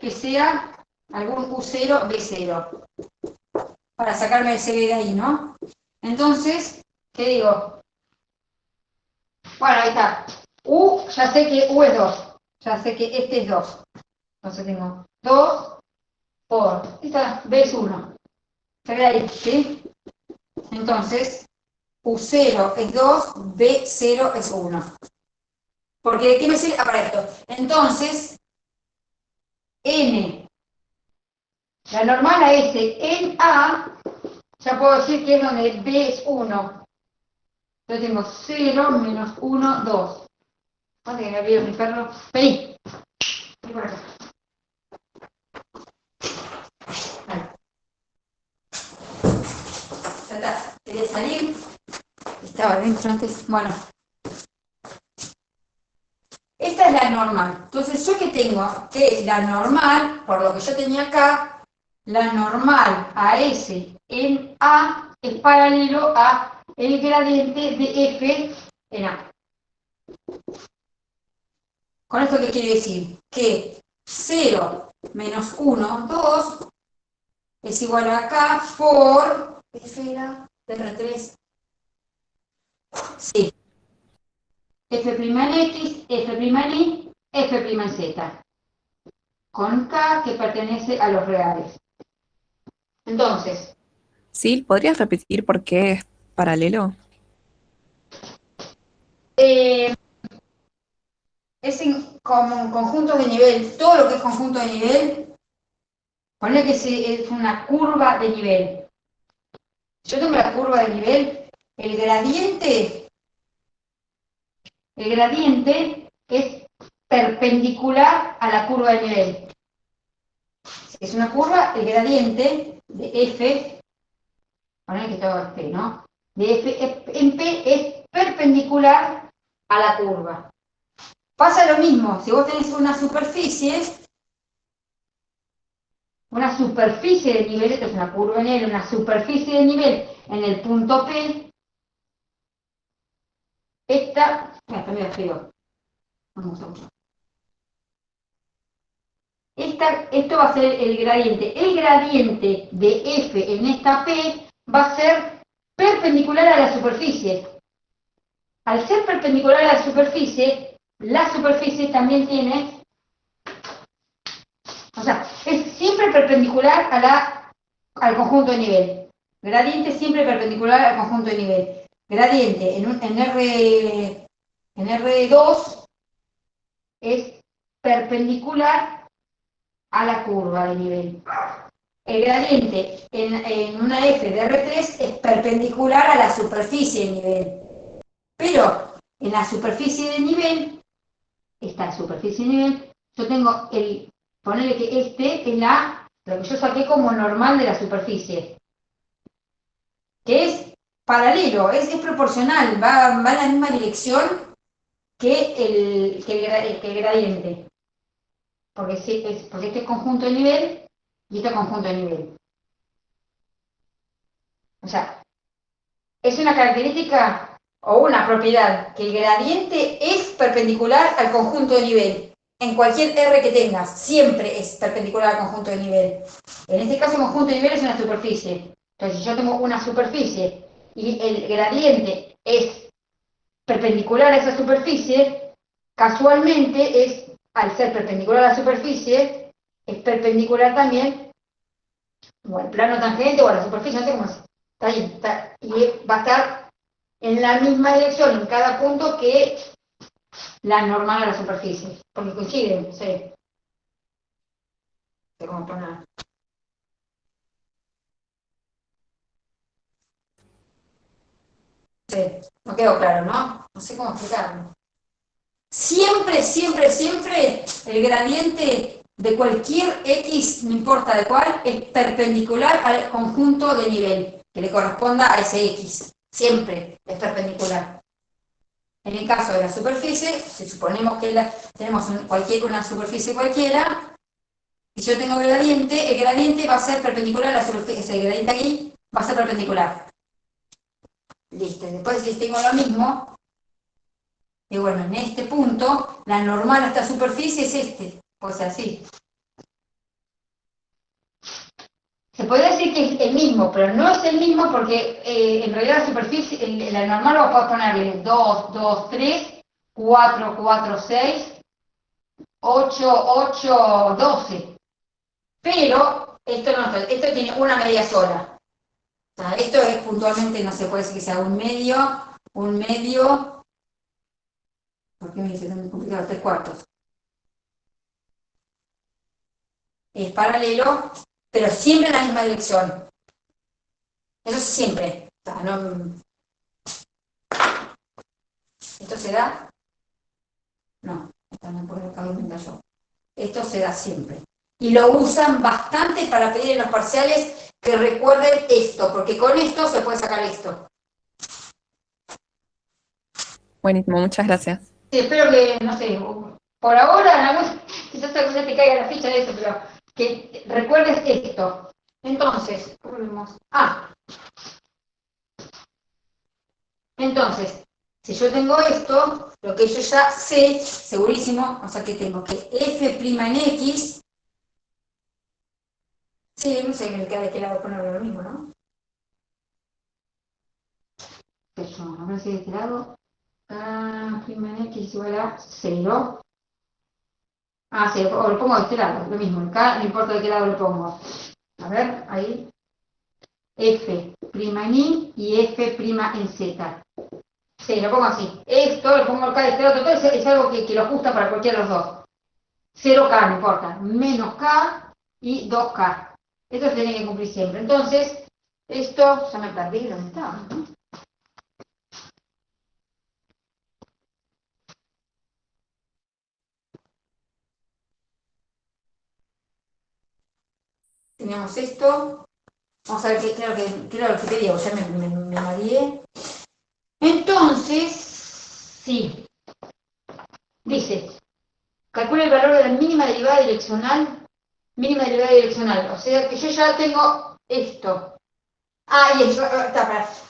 que sea algún U0, B0, para sacarme el CB de ahí, ¿no? Entonces, ¿qué digo? Bueno, ahí está. U, ya sé que U es 2. Ya sé que este es 2. Entonces tengo 2 por, esta B es 1. Se ve ahí, ¿sí? Entonces, U0 es 2, B0 es 1. Porque, ¿qué me sirve? Ah, para esto. Entonces, N, la normal a S en A, ya puedo decir que es donde B es 1. Entonces tengo 0 menos 1, 2. ¿Cuánto que me olvido mi perro? Vení. Vení por acá. Ya está. Quería salir. Estaba dentro antes. Bueno. Esta es la normal. Entonces, ¿yo qué tengo? Que la normal, por lo que yo tenía acá, la normal a S en A es paralelo a el gradiente de F en A. ¿Con esto qué quiere decir? Que 0 menos 1, 2, es igual a acá por esfera de R3. Sí. F' en X, F' en Y, F' en Z. Con K que pertenece a los reales. Entonces, Sí, ¿podrías repetir por qué es paralelo? es como conjuntos de nivel, todo lo que es conjunto de nivel, ponle que es una curva de nivel. Yo tengo la curva de nivel, el gradiente es perpendicular a la curva de nivel. Si es una curva, el gradiente de F, ponle que todo es P, ¿no? De F en P es perpendicular a la curva. Pasa lo mismo, si vos tenés una superficie de nivel, esto es una curva en L, una superficie de nivel en el punto P, esta, está medio feo, no me gusta mucho. Esto va a ser el gradiente. El gradiente de F en esta P va a ser perpendicular a la superficie. Al ser perpendicular a la superficie también tiene, o sea, es siempre perpendicular al conjunto de nivel. Gradiente siempre perpendicular al conjunto de nivel. Gradiente en R2 es perpendicular a la curva de nivel. El gradiente en una F de R3 es perpendicular a la superficie de nivel. Pero en la superficie de nivel, esta superficie de nivel, yo tengo ponerle que este es lo que yo saqué como normal de la superficie, que es paralelo, es proporcional, va en la misma dirección que el gradiente. Porque este es conjunto de nivel y este es conjunto de nivel. O sea, es una característica o una propiedad que el gradiente es perpendicular al conjunto de nivel. En cualquier R que tengas, siempre es perpendicular al conjunto de nivel. En este caso, el conjunto de nivel es una superficie. Entonces, si yo tengo una superficie y el gradiente es perpendicular a esa superficie, casualmente al ser perpendicular a la superficie, es perpendicular también o al plano tangente o a la superficie, no sé cómo es. Está ahí, y va a estar en la misma dirección en cada punto que la normal a la superficie, porque coinciden, sí. No sé cómo poner. Sí, no quedó claro, ¿no? No sé cómo explicarlo. Siempre, siempre, siempre el gradiente de cualquier X, no importa de cuál, es perpendicular al conjunto de nivel que le corresponda a ese X. Siempre es perpendicular. En el caso de la superficie, si suponemos que tenemos una superficie cualquiera, si yo tengo gradiente, el gradiente va a ser perpendicular a la superficie, el gradiente aquí va a ser perpendicular. Listo, después si tengo lo mismo, y bueno, en este punto, la normal a esta superficie es puede ser así. Se puede decir que es el mismo, pero no es el mismo porque en realidad la superficie, la normal lo puedo ponerle 2, 2, 3, 4, 4, 6, 8, 8, 12. Pero esto no, esto tiene una medida sola. O sea, esto es puntualmente, no se puede decir que sea un medio, ¿por qué me dice tan complicado? 3/4. Es paralelo, pero siempre en la misma dirección. Eso siempre. O sea, no, ¿esto se da? No, esto no puedo inventar yo. Esto se da siempre. Y lo usan bastante para pedir en los parciales que recuerden esto, porque con esto se puede sacar esto. Buenísimo, muchas gracias. Sí, espero que, no sé, por ahora, quizás te caiga la ficha de eso, pero que recuerdes esto. Entonces, volvemos. Entonces, si yo tengo esto, lo que yo ya sé, segurísimo, o sea que tengo que f' en x, sí, no sé de qué lado ponerlo lo mismo, ¿no? A ver si de este lado, prima en x es igual a 0. Sí, o lo pongo de este lado, lo mismo, acá no importa de qué lado lo pongo. A ver, ahí. F' en y F' en Z. Sí, lo pongo así. Esto lo pongo acá de este lado, todo es algo que lo ajusta para cualquiera de los dos. 0K, no importa. Menos K y 2K. Esto se tiene que cumplir siempre. Entonces, esto, ya me perdí, ¿dónde estaba? ¿No? Teníamos esto. Vamos a ver qué era lo que pedía, ya me mareé. Entonces, sí. Dice, calcula el valor de la mínima derivada direccional. Mínima derivada direccional. O sea que yo ya tengo esto. Y eso,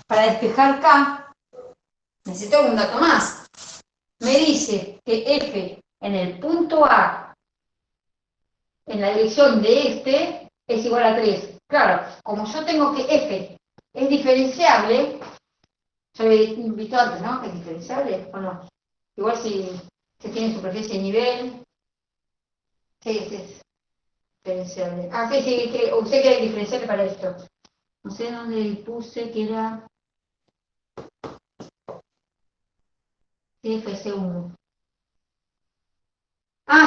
para despejar K, necesito un dato más. Me dice que F en el punto A, en la dirección de este, es igual a 3. Claro, como yo tengo que F es diferenciable, ya había visto antes, ¿no? Que es diferenciable, ¿o no? Igual si se tiene superficie de nivel, sí, es diferenciable. Sí, que usé que era diferenciable para esto. No sé dónde puse que era FC1.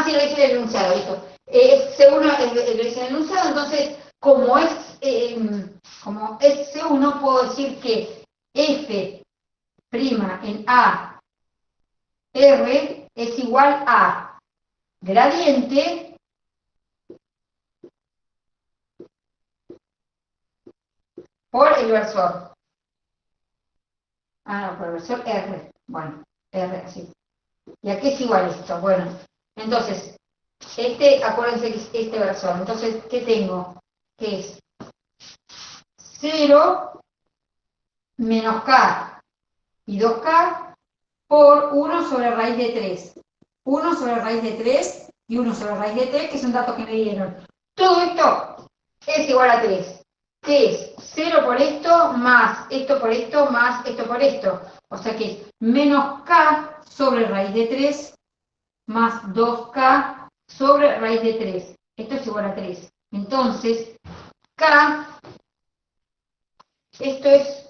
Sí, lo hice en el enunciado, listo. C1 lo hice en el enunciado, entonces, como es C1, puedo decir que F' en A, R es igual a gradiente por el versor. Ah, no, por el versor R. Bueno, R, así. ¿Y a qué es igual esto? Bueno, entonces, acuérdense que es este versor. Entonces, ¿qué tengo? Que es 0 menos K y 2K por 1 sobre raíz de 3. 1 sobre raíz de 3 y 1 sobre raíz de 3, que es un dato que me dieron. Todo esto es igual a 3. ¿Qué es? 0 por esto, más esto por esto, más esto por esto. O sea que es menos K sobre raíz de 3 más 2K sobre raíz de 3. Esto es igual a 3. Entonces, K, esto es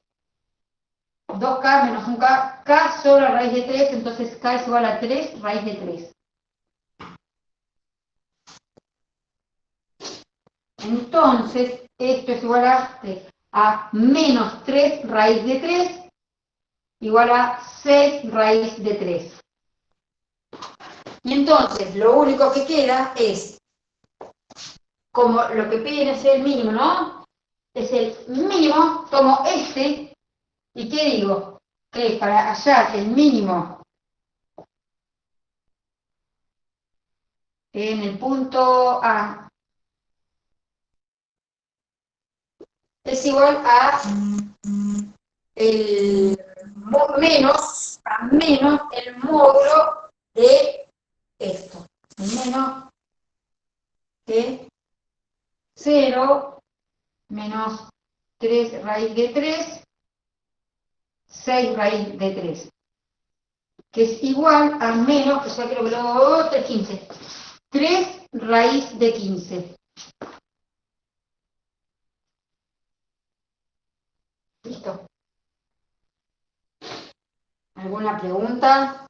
2K menos 1K, K sobre raíz de 3, entonces K es igual a 3 raíz de 3. Entonces, esto es igual a menos 3 raíz de 3, igual a 6 raíz de 3. Y entonces, lo único que queda es, como lo que piden es el mínimo, ¿no? Es el mínimo, tomo este, ¿y qué digo? Que para hallar el mínimo en el punto A es igual a menos el módulo de esto. Menos que 0 menos 3 raíz de 3, 6 raíz de 3. Que es igual a menos, que ya creo que lo 315. 3 raíz de 15. ¿Listo? ¿Alguna pregunta?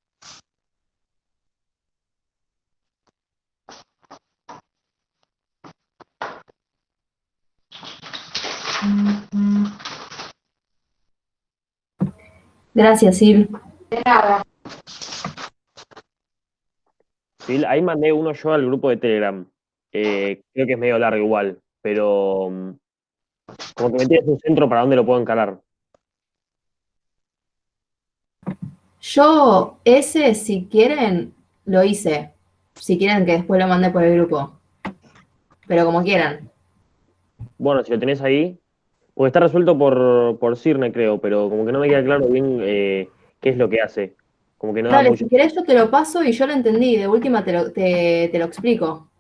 Gracias, Sil. De nada. Sí, ahí mandé uno yo al grupo de Telegram. Creo que es medio largo igual, pero como que me tienes un centro para dónde lo puedo encarar. Yo ese, si quieren, lo hice. Si quieren que después lo mande por el grupo. Pero como quieran. Bueno, si lo tenés ahí, porque está resuelto por Cirne, creo, pero como que no me queda claro bien qué es lo que hace. Como que no da Dale, mucho. si querés yo te lo paso y yo lo entendí. De última te lo explico.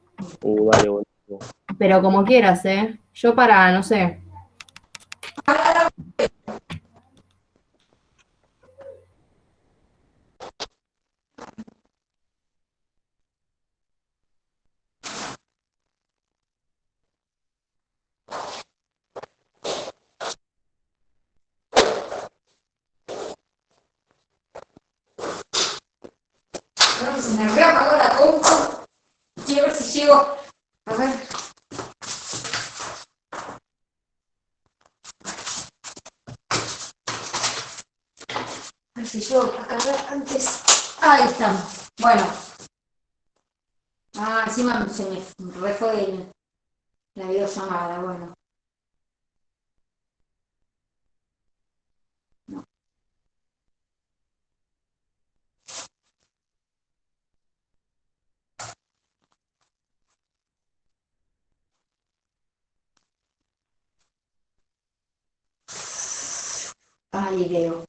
Dale, buenísimo. Pero como quieras, ¿eh? Yo para, no sé. Bueno, se me reapagó la compu. Quiero ver si llego. A ver. A ver si llego a cargar antes. Ahí estamos. Bueno. Ah, encima se me refue la videollamada. Bueno. Ahí veo.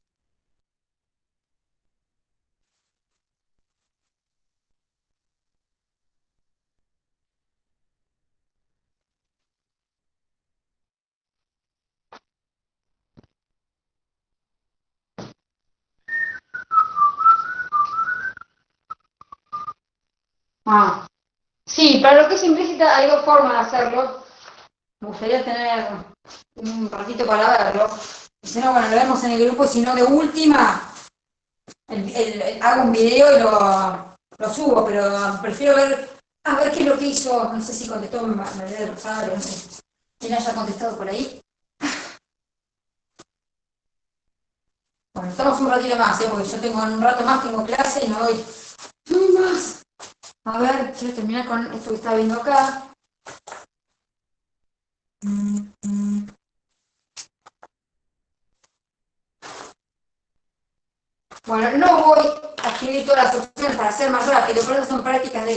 Ah. Sí, para lo que es implícita hay dos formas de hacerlo. Me gustaría tener un ratito para verlo. Si no, bueno, lo vemos en el grupo, si no, de última, hago un video y lo subo, pero prefiero ver, a ver qué es lo que hizo, no sé si contestó María del Rosario, no sé quién haya contestado por ahí. Bueno, estamos un ratito más, porque yo tengo un rato más, tengo clase y no doy más. A ver, quiero terminar con esto que estaba viendo acá. Bueno, no voy a escribir todas las opciones para ser más rápido, pero esas son prácticas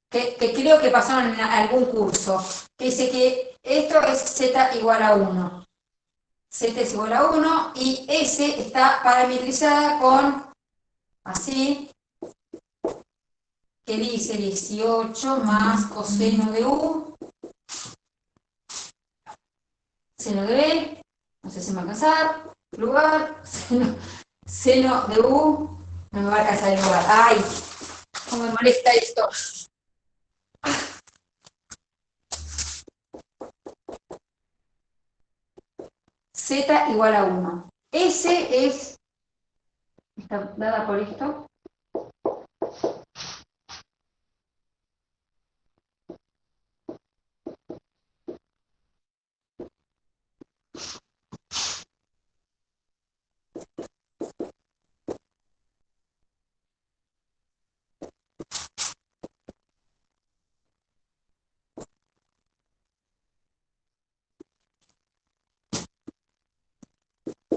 que creo que pasaron en algún curso, que dice que esto es z igual a 1. Z es igual a 1 y S está parametrizada con, así, que dice 18 más coseno de U, seno de B, no sé si me va a alcanzar, lugar, seno de U, no me va a alcanzar el lugar. ¡Ay! ¿Cómo me molesta esto? Z igual a 1. S está dada por esto.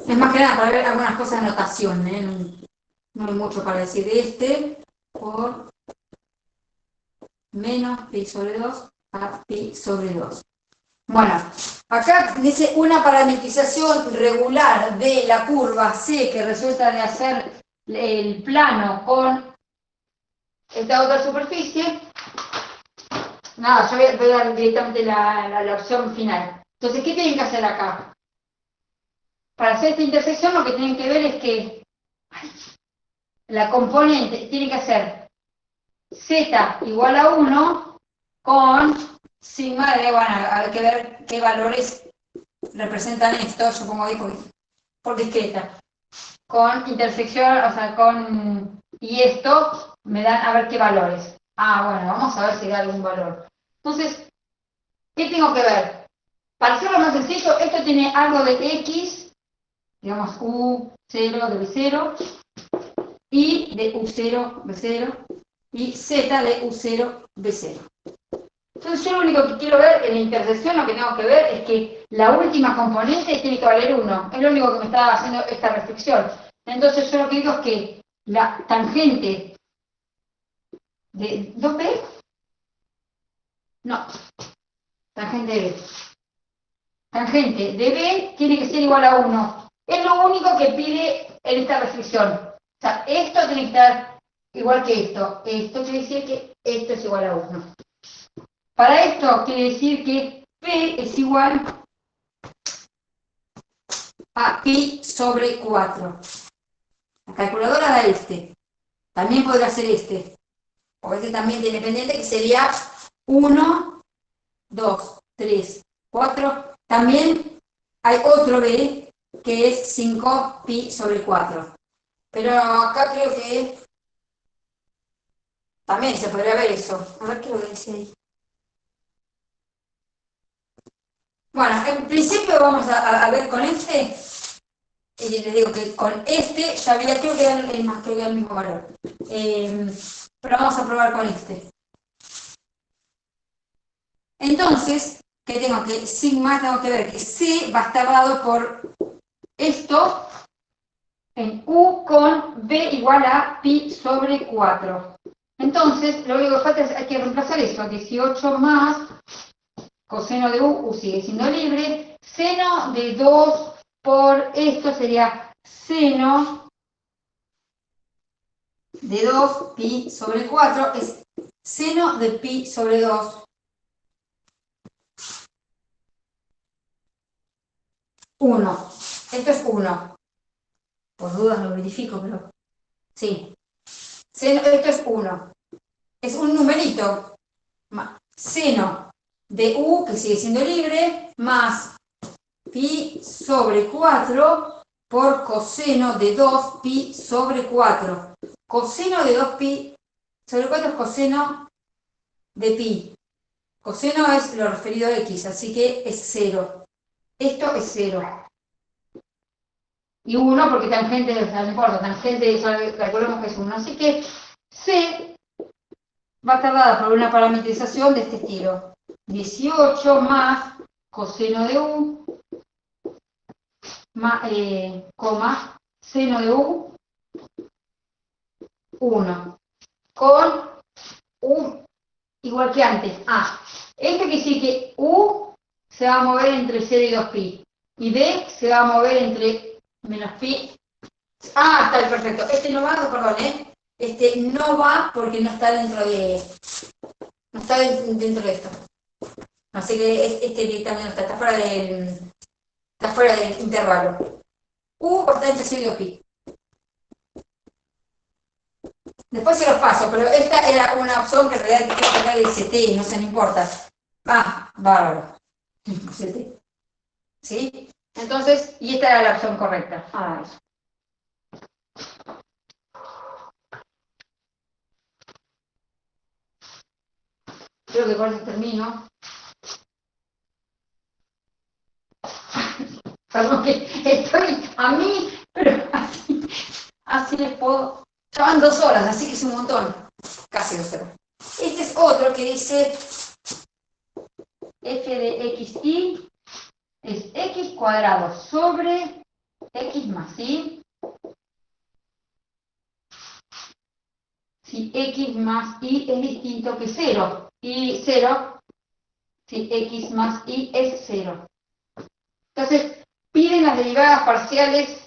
Es más que nada para ver algunas cosas de notación, ¿eh? No hay mucho para decir de este, por menos pi sobre 2 a pi sobre 2. Bueno, acá dice una parametrización regular de la curva C que resulta de hacer el plano con esta otra superficie. Nada, yo voy a dar directamente la opción final. Entonces, ¿qué tienen que hacer acá? Para hacer esta intersección lo que tienen que ver es que la componente tiene que ser z igual a 1 con sigma de, bueno, hay que ver qué valores representan esto, yo pongo ahí por discreta, con intersección, o sea, con, y esto me dan a ver qué valores. Ah, bueno, vamos a ver si da algún valor. Entonces, ¿qué tengo que ver? Para hacerlo más sencillo, esto tiene algo de x, digamos U0 de B0, y de U0 B0, y Z de U0 B0. Entonces yo lo único que quiero ver en la intersección, lo que tengo que ver es que la última componente tiene que valer 1. Es lo único que me está haciendo esta restricción. Entonces yo lo que digo es que la tangente de 2B, no, tangente de B. Tangente de B tiene que ser igual a 1. Es lo único que pide en esta restricción. O sea, esto tiene que estar igual que esto. Esto quiere decir que esto es igual a 1. Para esto quiere decir que P es igual a pi sobre 4. La calculadora da este. También podrá ser este. O este también tiene pendiente, que sería 1, 2, 3, 4. También hay otro B, que es 5 pi sobre 4. Pero acá creo que también se podría ver eso. A ver qué es lo que dice ahí. Bueno, en principio vamos a ver con este. Y les digo que con este ya había, creo que era el mismo valor. Pero vamos a probar con este. Entonces, ¿qué tengo? Que sigma, tengo que ver que C va a estar dado por esto en U con B igual a pi sobre 4. Entonces, lo único que falta es hay que reemplazar eso. 18 más coseno de U sigue siendo libre. Seno de 2 por esto sería seno de 2 pi sobre 4 es seno de pi sobre 2. 1. Esto es 1. Por dudas lo verifico, pero sí. Esto es 1. Es un numerito. Seno de U, que sigue siendo libre, más pi sobre 4 por coseno de 2 pi sobre 4. Coseno de 2 pi sobre 4 es coseno de pi. Coseno es lo referido a x, así que es 0. Esto es 0. Y 1 porque tangente, no importa, tangente, calculamos que es 1. Así que C va a estar dada por una parametrización de este estilo. 18 más coseno de U, más, coma, seno de U, 1 con U igual que antes. Esto quiere decir que U se va a mover entre 0 y 2pi. Y B se va a mover entre menos pi. Está perfecto. Este no va, perdón, Este no va porque no está dentro de... No está dentro de esto. Así que este directamente no está fuera del... Está fuera del intervalo. U está entre 0 y 2pi. Después se los paso, pero esta era una opción que en realidad quiero sacar el CT, no sé, no importa. Bárbaro. CT. ¿Sí? Entonces, y esta era la opción correcta. Eso. Creo que con esto termino. Perdón que estoy a mí, pero así les puedo. Ya van 2 horas, así que es un montón. Casi 2 horas. Este es otro que dice f de xy es x cuadrado sobre x más y. Si x más y es distinto que 0. Y 0, si x más y es 0. Entonces, piden las derivadas parciales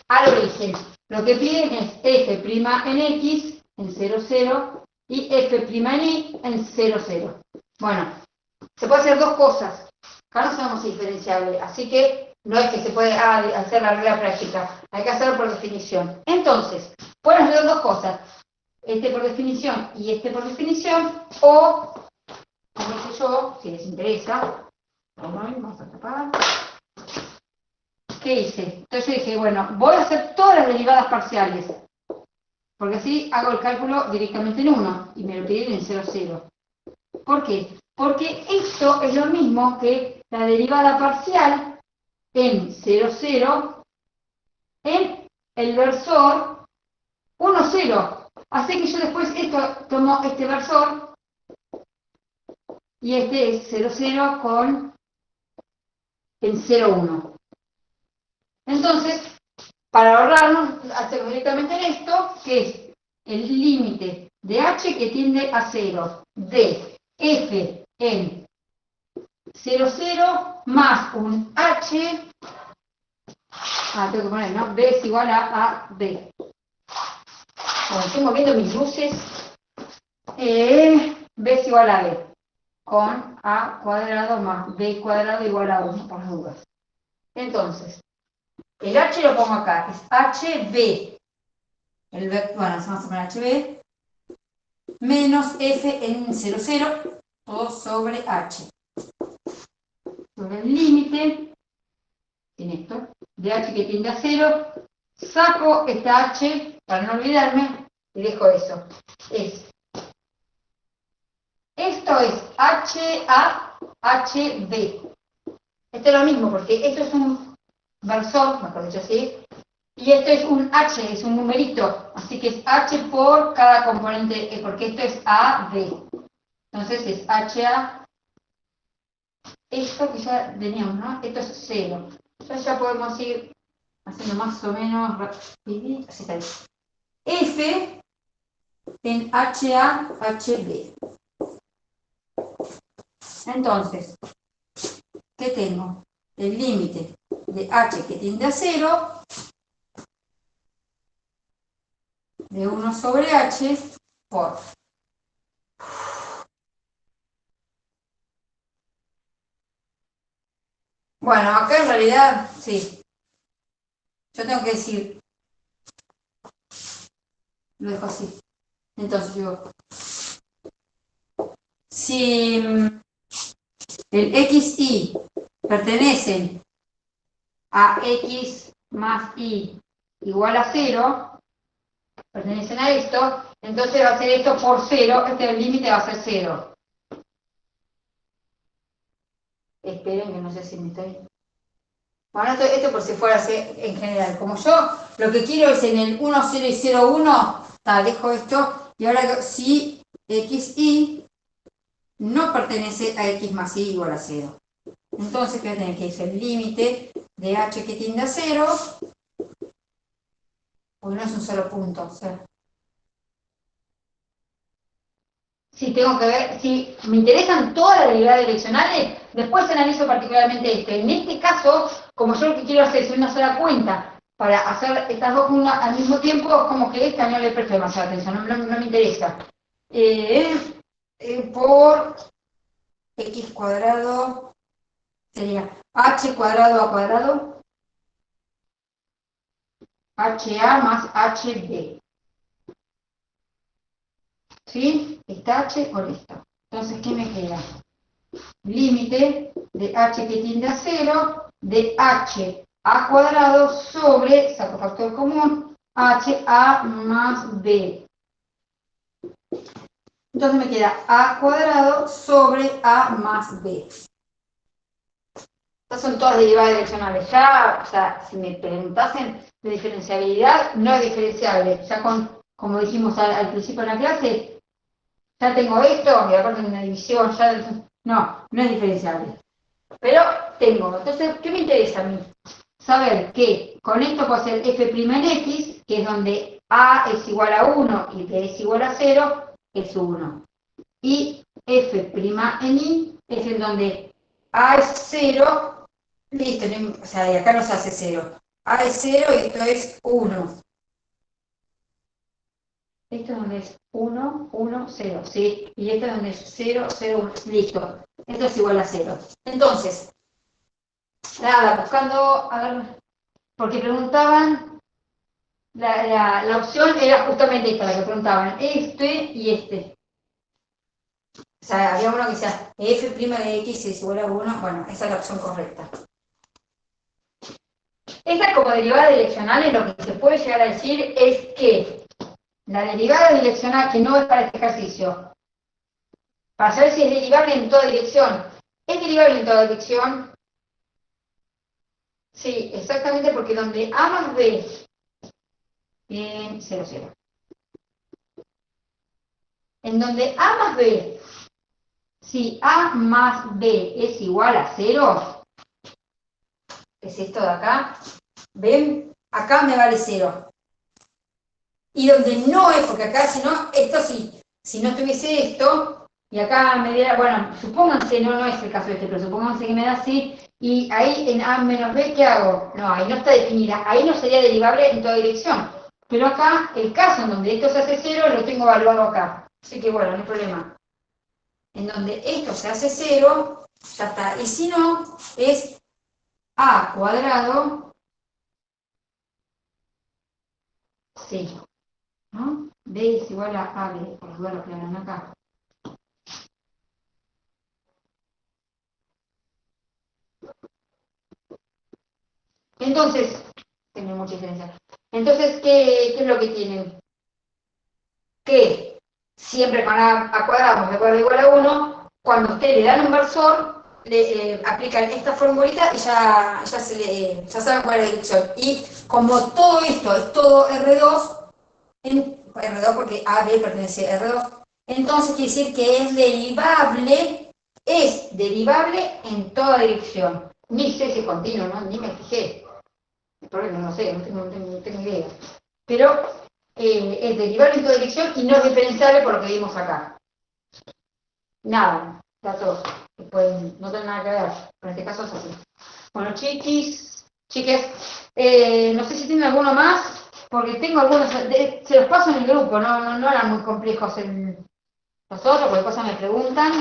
al origen. Lo que piden es f' en x en 0, 0 y f' en y en 0, 0. Bueno, se puede hacer 2 cosas. Acá no sabemos si es diferenciable, así que no es que se puede hacer la regla práctica. Hay que hacerlo por definición. Entonces, pueden hacer 2 cosas. Este por definición y este por definición, o, como hice yo, si les interesa, vamos a tapar. ¿Qué hice? Entonces yo dije, bueno, voy a hacer todas las derivadas parciales, porque así hago el cálculo directamente en 1, y me lo piden en 0, 0. ¿Por qué? Porque esto es lo mismo que la derivada parcial en 0, 0 en el versor 1, 0. Así que yo después tomo este versor y este es 0, 0 con en 0, 1. Entonces, para ahorrarnos, hacemos directamente en esto, que es el límite de h que tiende a 0, de f en 0, 0, más un h, tengo que poner, ¿no? B es igual a B. Bueno, estoy moviendo mis luces. B es igual a B, con a cuadrado más b cuadrado igual a 1, por las dudas. Entonces, el h lo pongo acá, es hb, bueno, vamos a poner hb, menos f en 0, 0, todo sobre h. Sobre el límite, en esto, de h que tiende a 0, saco esta h, para no olvidarme, y dejo eso. Esto es HA, HB. Esto es lo mismo, porque esto es un versor, mejor dicho así, y esto es un H, es un numerito, así que es H por cada componente, porque esto es AB. Entonces es HA, esto que ya teníamos, ¿no? Esto es 0. Entonces ya podemos ir haciendo más o menos rapidito, así está bien. F en HA, HB. Entonces, ¿qué tengo? El límite de h que tiende a 0, de 1 sobre h, por... Bueno, acá en realidad, sí. Yo tengo que decir, lo dejo así. Entonces digo, si el xy pertenecen a x más y igual a 0, pertenecen a esto, entonces va a ser esto por 0, el límite va a ser 0. Esperen que no sé si me estoy... Bueno, esto por si fuera así en general. Como yo lo que quiero es en el 1, 0 y 0, 1, dejo esto, y ahora si xy no pertenece a x más y igual a 0. Entonces, ¿qué voy a tener que decir? El límite de h que tiende a 0, porque no es un solo punto, o sea, si tengo que ver, si me interesan todas las derivadas direccionales, después analizo particularmente este. En este caso, como yo lo que quiero hacer es una sola cuenta para hacer estas dos al mismo tiempo, como que esta no le presto demasiada atención, no me interesa. Por x cuadrado sería h cuadrado a cuadrado, HA más HB. ¿Sí? Esta H con esta. Entonces, ¿qué me queda? Límite de H que tiende a 0, de H a cuadrado sobre, saco factor común, HA más B. Entonces me queda A cuadrado sobre A más B. Estas son todas derivadas direccionales. Ya, o sea, si me preguntasen de diferenciabilidad, no es diferenciable. Ya como dijimos al principio de la clase, ya tengo esto, y aparte de una división, no es diferenciable. Pero tengo. Entonces, ¿qué me interesa a mí? Saber que con esto puedo hacer f' en x, que es donde a es igual a 1 y b es igual a 0, es 1. Y f' en y es en donde a es 0, listo, o sea, de acá no se hace 0. A es 0 y esto es 1. Esto es donde es 1, 1, 0, ¿sí? Y esto es donde es 0, 0, 1, listo. Esto es igual a 0. Entonces, nada, buscando, a ver, porque preguntaban, la opción era justamente esta, la que preguntaban, este y este. O sea, había uno que decía, f' de x es igual a 1, bueno, esa es la opción correcta. Esta como derivada direccional, lo que se puede llegar a decir es que la derivada direccional, que no es para este ejercicio, para saber si es derivable en toda dirección, ¿es derivable en toda dirección? Sí, exactamente, porque donde A más B, bien, 0, 0. En donde A más B, si A más B es igual a 0, es esto de acá, ¿ven? Acá me vale 0. Y donde no es, porque acá si no, esto sí, si no tuviese esto, y acá me diera, bueno, supónganse, no es el caso este, pero supónganse que me da así, y ahí en A menos B, ¿qué hago? No, ahí no está definida, ahí no sería derivable en toda dirección. Pero acá, el caso en donde esto se hace 0, lo tengo evaluado acá. Así que bueno, no hay problema. En donde esto se hace 0, ya está. Y si no, es A cuadrado, sí. ¿No? B es igual a AB, por igual lo que hagan acá. Entonces, tiene mucha diferencia. Entonces, ¿qué es lo que tienen? Que siempre con a cuadrado más b igual a 1, cuando usted le da el inversor, le aplican esta formulita y ya saben cuál es la dirección. Y como todo esto es todo R2, R2 porque AB pertenece a R2, entonces quiere decir que es derivable en toda dirección. Ni sé si es continuo, ¿no? Ni me fijé. Porque no sé, no tengo idea. Pero es derivable en toda dirección y no es diferenciable por lo que vimos acá. Nada, datos que pueden no tener nada que ver. Pero en este caso es así. Bueno, chiques, no sé si tienen alguno más. Porque tengo algunos, se los paso en el grupo, no eran muy complejos los otros, porque cosas me preguntan.